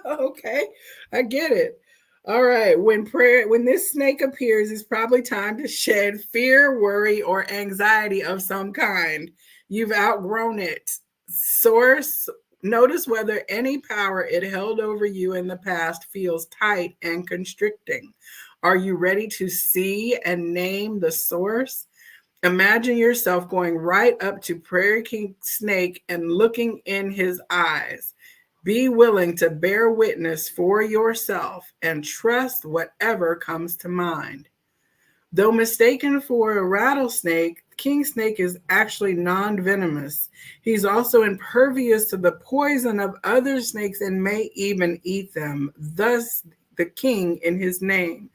Okay, I get it. All right. When this snake appears, it's probably time to shed fear, worry, or anxiety of some kind. You've outgrown it. Source, notice whether any power it held over you in the past feels tight and constricting. Are you ready to see and name the source? Imagine yourself going right up to Prairie King Snake and looking in his eyes. Be willing to bear witness for yourself and trust whatever comes to mind. Though mistaken for a rattlesnake, king snake is actually non venomous. He's also impervious to the poison of other snakes and may even eat them, thus, the king in his name.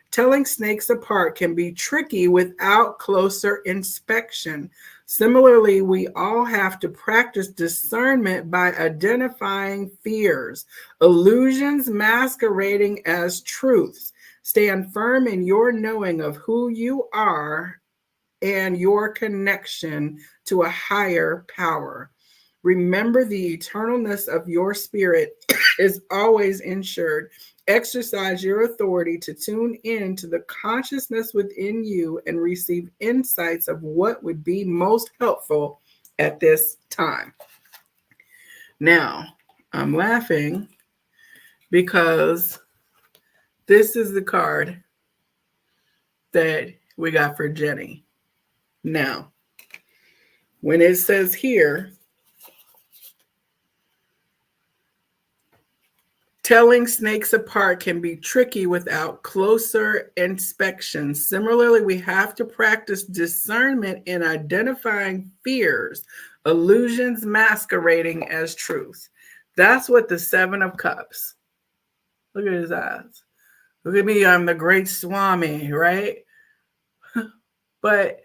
Telling snakes apart can be tricky without closer inspection. Similarly, we all have to practice discernment by identifying fears, illusions masquerading as truths. Stand firm in your knowing of who you are and your connection to a higher power. Remember, the eternalness of your spirit is always ensured. Exercise your authority to tune in to the consciousness within you and receive insights of what would be most helpful at this time. Now, I'm laughing because this is the card that we got for Jenny. Now, when it says here, telling snakes apart can be tricky without closer inspection. Similarly, we have to practice discernment in identifying fears, illusions masquerading as truth. That's what the Seven of Cups. Look at his eyes. Look at me, I'm the great Swami, right? But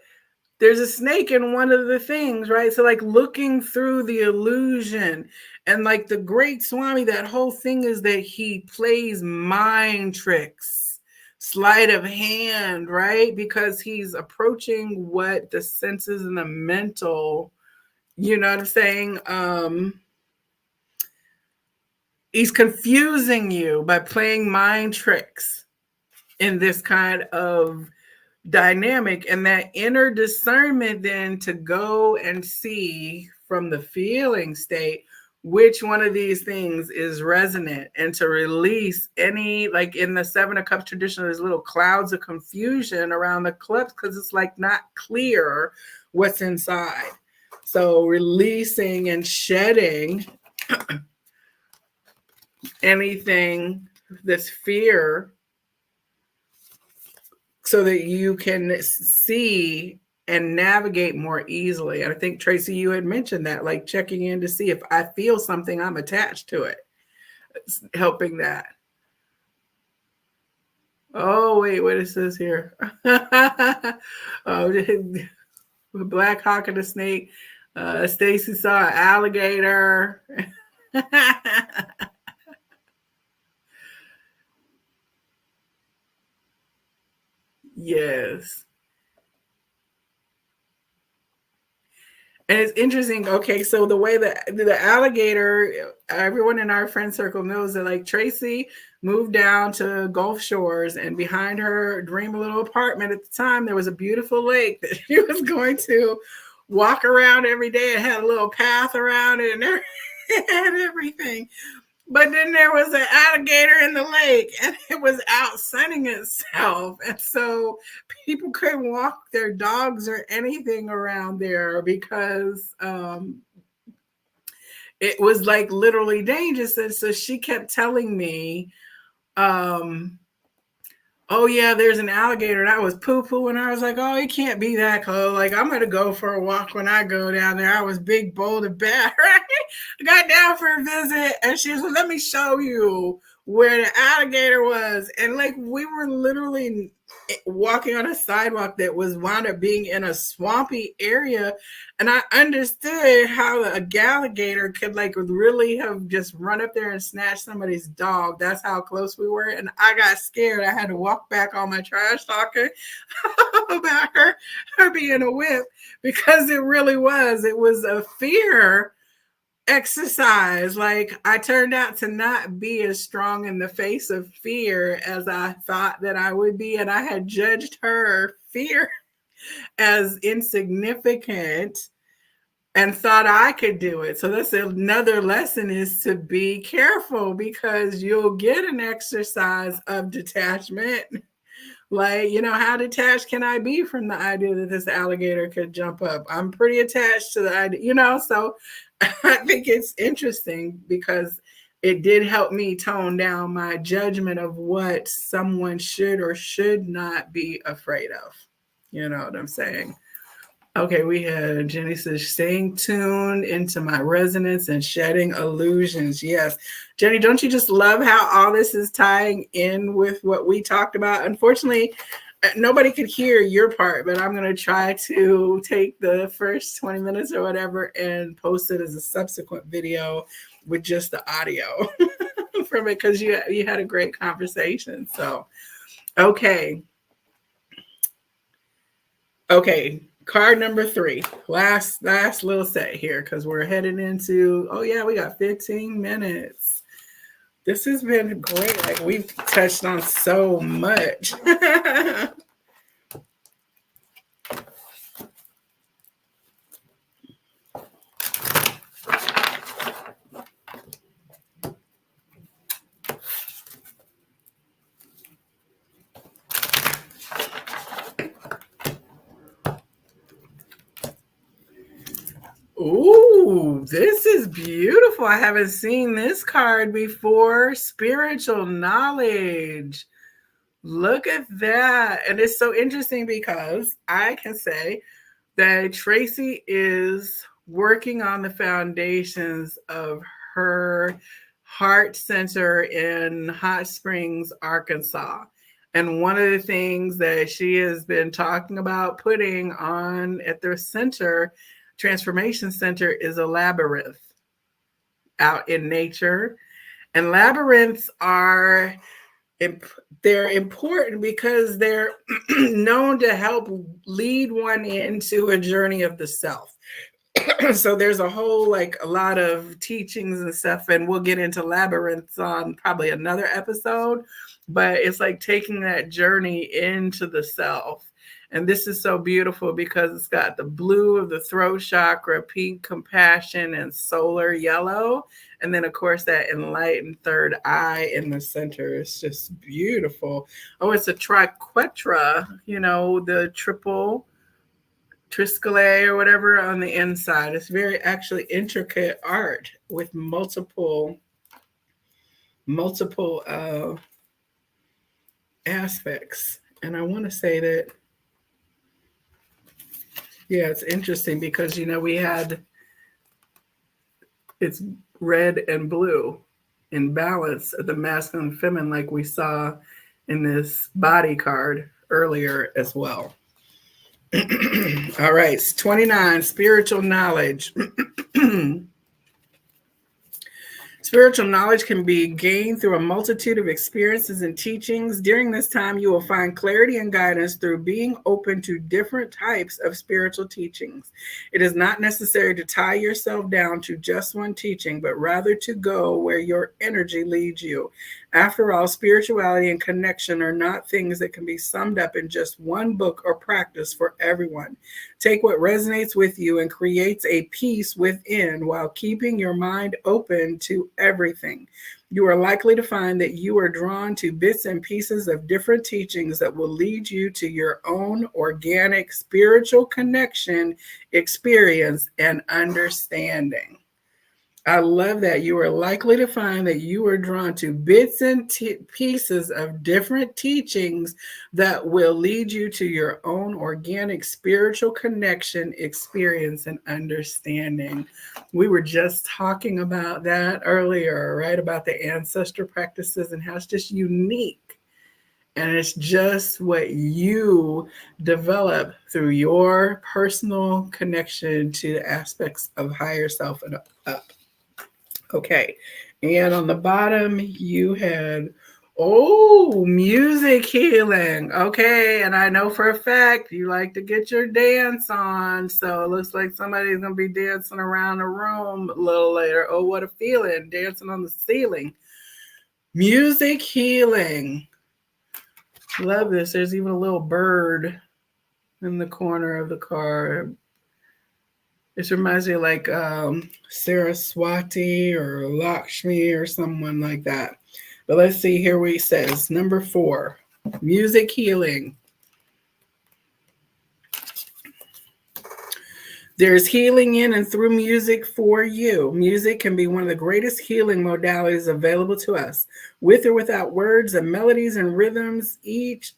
there's a snake in one of the things, right? So like looking through the illusion and like the great Swami, that whole thing is that he plays mind tricks, sleight of hand, right? Because he's approaching what the senses and the mental, you know what I'm saying? He's confusing you by playing mind tricks in this kind of dynamic, and that inner discernment then to go and see from the feeling state which one of these things is resonant and to release any, like in the Seven of Cups tradition, there's little clouds of confusion around the cups because it's like not clear what's inside. So releasing and shedding anything that's fear so that you can see and navigate more easily. And I think, Tracy, you had mentioned that, like checking in to see if I feel something, I'm attached to it. It's helping that. Oh, wait, what is this here? Oh, Black Hawk and the Snake. Stacy saw an alligator. Yes. And it's interesting. Okay, so the way that the alligator, everyone in our friend circle knows that like Tracy moved down to Gulf Shores, and behind her dream little apartment at the time, there was a beautiful lake that she was going to walk around every day. It had a little path around it and everything. But then there was an alligator in the lake and it was out sunning itself. And so people couldn't walk their dogs or anything around there because it was like literally dangerous. And so she kept telling me, oh yeah, there's an alligator. And I was poo-poo and I was like, oh, it can't be that close. Like, I'm gonna go for a walk when I go down there. I was big, bold, and bad, right? I got down for a visit and she was like, let me show you where the alligator was. And like we were literally walking on a sidewalk that was wound up being in a swampy area. And I understood how a alligator could like really have just run up there and snatched somebody's dog. That's how close we were. And I got scared. I had to walk back on my trash talking about her being a whip because it really was. It was a fear exercise. Like, I turned out to not be as strong in the face of fear as I thought that I would be. And I had judged her fear as insignificant and thought I could do it. So that's another lesson, is to be careful, because you'll get an exercise of detachment. Like, how detached can I be from the idea that this alligator could jump up? I'm pretty attached to the idea, so I think it's interesting, because it did help me tone down my judgment of what someone should or should not be afraid of. You know what I'm saying? Okay, we had Jenny says, staying tuned into my resonance and shedding illusions. Yes. Jenny, don't you just love how all this is tying in with what we talked about? Unfortunately, nobody could hear your part, but I'm going to try to take the first 20 minutes or whatever and post it as a subsequent video with just the audio from it, because you had a great conversation. So, okay. Card number 3, last little set here, because we're headed into, oh yeah, we got 15 minutes. This has been great. Like, we've touched on so much. Ooh, this is beautiful. I haven't seen this card before. Spiritual knowledge. Look at that. And it's so interesting, because I can say that Tracy is working on the foundations of her heart center in Hot Springs, Arkansas. And one of the things that she has been talking about putting on at their center, Transformation Center, is a labyrinth out in nature. And labyrinths are, they're important because they're known to help lead one into a journey of the self. So there's a lot of teachings and stuff, and we'll get into labyrinths on probably another episode, but it's like taking that journey into the self. And this is so beautiful, because it's got the blue of the throat chakra, pink compassion, and solar yellow. And then, of course, that enlightened third eye in the center. It's just beautiful. Oh, it's a triquetra, the triple triscale or whatever on the inside. It's very actually intricate art with multiple aspects. And I want to say that, yeah, it's interesting, because we had, it's red and blue in balance of the masculine and feminine, like we saw in this body card earlier as well. All right, 29, spiritual knowledge. Spiritual knowledge can be gained through a multitude of experiences and teachings. During this time, you will find clarity and guidance through being open to different types of spiritual teachings. It is not necessary to tie yourself down to just one teaching, but rather to go where your energy leads you. After all, spirituality and connection are not things that can be summed up in just one book or practice for everyone. Take what resonates with you and creates a peace within, while keeping your mind open to everything. You are likely to find that you are drawn to bits and pieces of different teachings that will lead you to your own organic spiritual connection, experience, and understanding. I love that. You are likely to find that you are drawn to bits and pieces of different teachings that will lead you to your own organic spiritual connection, experience, and understanding. We were just talking about that earlier, right? About the ancestor practices and how it's just unique. And it's just what you develop through your personal connection to the aspects of higher self and up. Okay, and on the bottom, you had Oh, music healing. Okay. And I know for a fact you like to get your dance on. So it looks like somebody's going to be dancing around the room a little later. Oh, what a feeling. Dancing on the ceiling. Music healing. Love this. There's even a little bird in the corner of the car. This reminds me of like Saraswati or Lakshmi or someone like that. But let's see here what he says. Number 4, music healing. There's healing in and through music for you. Music can be one of the greatest healing modalities available to us. With or without words, the melodies and rhythms each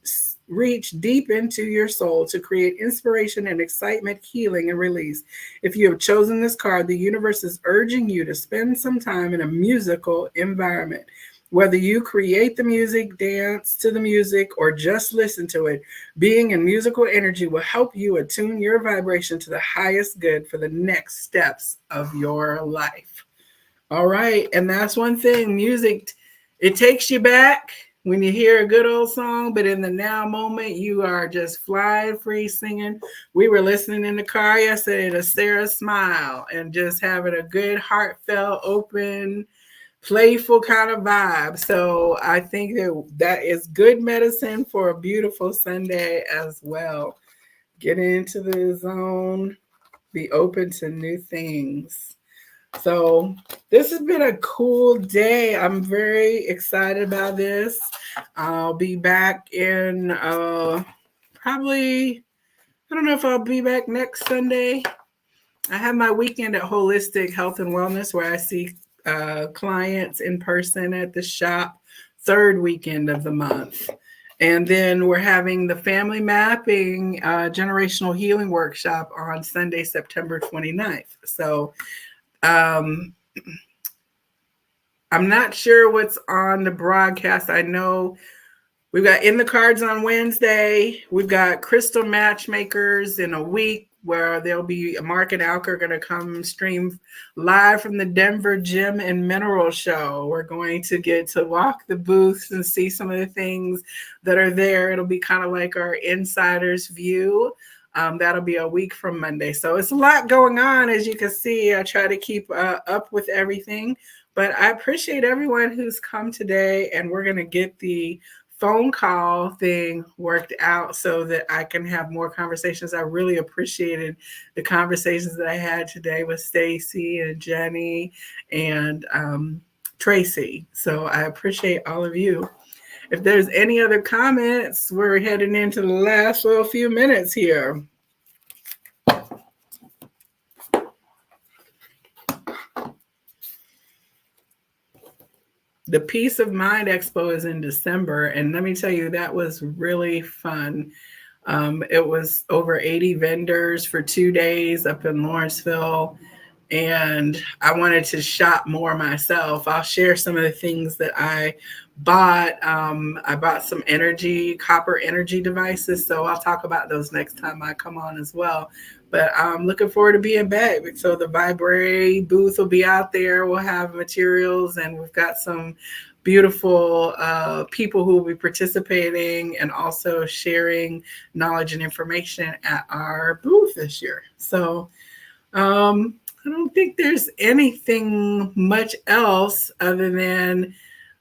reach deep into your soul to create inspiration and excitement, healing, and release. If you have chosen this card, the universe is urging you to spend some time in a musical environment. Whether you create the music, dance to the music, or just listen to it, being in musical energy will help you attune your vibration to the highest good for the next steps of your life. All right. And that's one thing music, it takes you back when you hear a good old song, but in the now moment, you are just flying free singing. We were listening in the car yesterday to Sarah Smile and just having a good, heartfelt, open, playful kind of vibe. So I think that is good medicine for a beautiful Sunday as well. Get into the zone, be open to new things. So this has been a cool day. I'm very excited about this. I'll be back in probably, I don't know if I'll be back next Sunday. I have my weekend at Holistic Health and Wellness where I see clients in person at the shop, third weekend of the month. And then we're having the family mapping generational healing workshop on Sunday, September 29th. So um, I'm not sure what's on the broadcast. I know we've got In the Cards on Wednesday. We've got Crystal Matchmakers in a week where there'll be Mark and Alker going to come stream live from the Denver Gem and Mineral Show. We're going to get to walk the booths and see some of the things that are there. It'll be kind of like our insider's view. That'll be a week from Monday. So it's a lot going on, as you can see. I try to keep up with everything. But I appreciate everyone who's come today, and we're going to get the phone call thing worked out so that I can have more conversations. I really appreciated the conversations that I had today with Stacy and Jenny and Tracy. So I appreciate all of you. If there's any other comments, we're heading into the last little few minutes here. The Peace of Mind Expo is in December, and let me tell you, that was really fun. It was over 80 vendors for 2 days up in Lawrenceville, and I wanted to shop more myself. I'll share some of the things that I bought. I bought some copper energy devices, so I'll talk about those next time I come on as well. But I'm looking forward to being back. So the Viberarian booth will be out there. We'll have materials, and we've got some beautiful people who will be participating and also sharing knowledge and information at our booth this year. So I don't think there's anything much else other than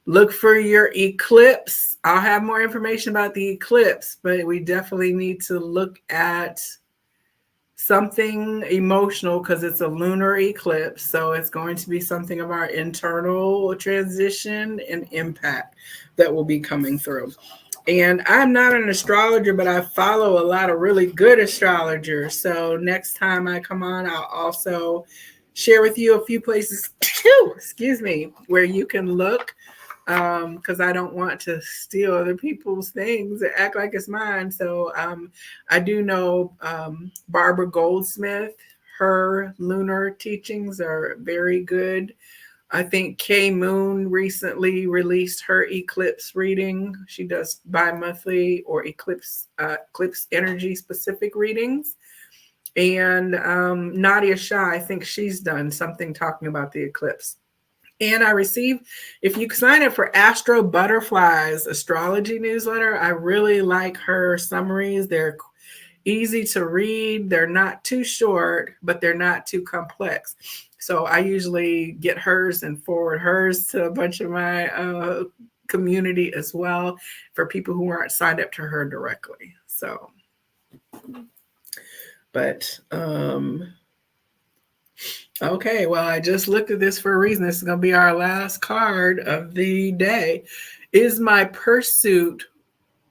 look for your eclipse. I'll have more information about the eclipse, but we definitely need to look at something emotional because it's a lunar eclipse. So it's going to be something of our internal transition and impact that will be coming through. And I'm not an astrologer, but I follow a lot of really good astrologers. So next time I come on, I'll also share with you a few places, excuse me, where you can look, because I don't want to steal other people's things and act like it's mine. So I do know Barbara Goldsmith. Her lunar teachings are very good. I think Kay Moon recently released her eclipse reading. She does bi-monthly or eclipse energy specific readings. And Nadia Shah, I think she's done something talking about the eclipse. And I receive, if you sign up for Astro Butterfly's astrology newsletter, I really like her summaries. They're easy to read. They're not too short, but they're not too complex. So I usually get hers and forward hers to a bunch of my community as well for people who aren't signed up to her directly. So, but okay, well, I just looked at this for a reason. This is going to be our last card of the day. Is my pursuit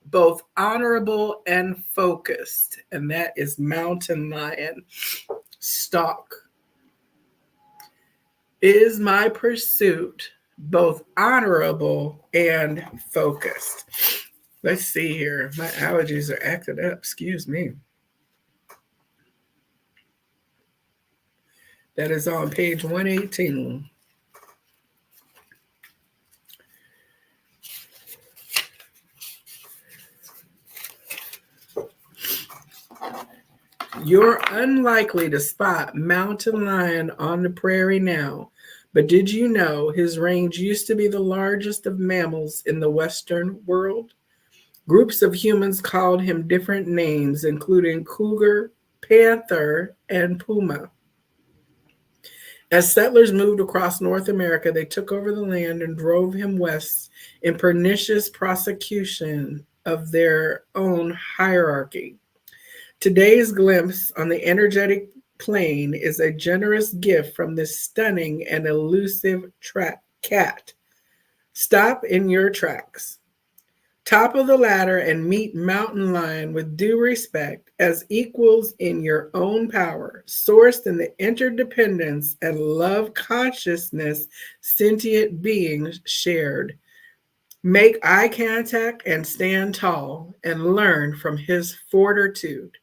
both honorable and focused? And that is Mountain Lion. Stalk. Is my pursuit both honorable and focused? Let's see here. My allergies are acting up. Excuse me. That is on page 118. You're unlikely to spot mountain lion on the prairie now, but did you know his range used to be the largest of mammals in the Western world? Groups of humans called him different names, including cougar, panther, and puma. As settlers moved across North America, they took over the land and drove him west in pernicious prosecution of their own hierarchy. Today's glimpse on the energetic plane is a generous gift from this stunning and elusive cat. Stop in your tracks. Top of the ladder and meet Mountain Lion with due respect as equals in your own power, sourced in the interdependence and love consciousness sentient beings shared. Make eye contact and stand tall and learn from his fortitude.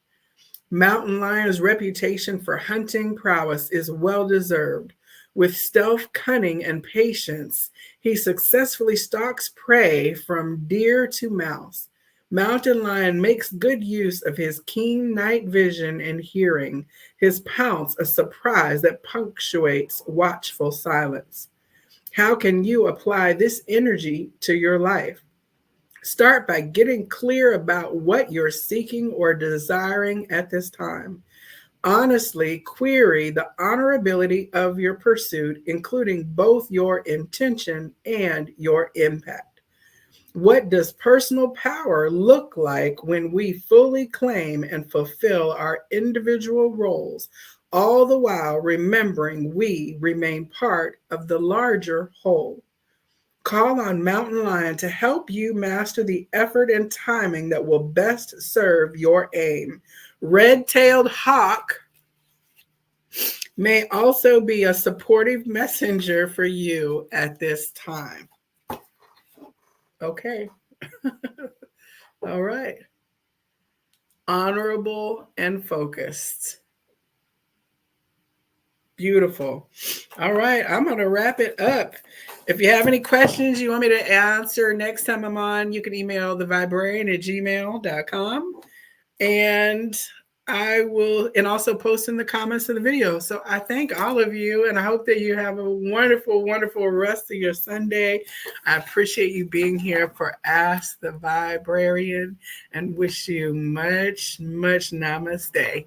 Mountain Lion's reputation for hunting prowess is well deserved. With stealth, cunning, and patience, he successfully stalks prey from deer to mouse. Mountain Lion makes good use of his keen night vision and hearing, his pounce a surprise that punctuates watchful silence. How can you apply this energy to your life? Start by getting clear about what you're seeking or desiring at this time. Honestly query the honorability of your pursuit, including both your intention and your impact. What does personal power look like when we fully claim and fulfill our individual roles, all the while remembering we remain part of the larger whole? Call on Mountain Lion to help you master the effort and timing that will best serve your aim. Red-tailed hawk may also be a supportive messenger for you at this time. Okay. All right. Honorable and focused. Beautiful. All right. I'm going to wrap it up. If you have any questions you want me to answer next time I'm on, you can email theviberarian@gmail.com. And I will, and also post in the comments of the video. So I thank all of you, and I hope that you have a wonderful, wonderful rest of your Sunday. I appreciate you being here for Ask the Viberarian and wish you much, much namaste.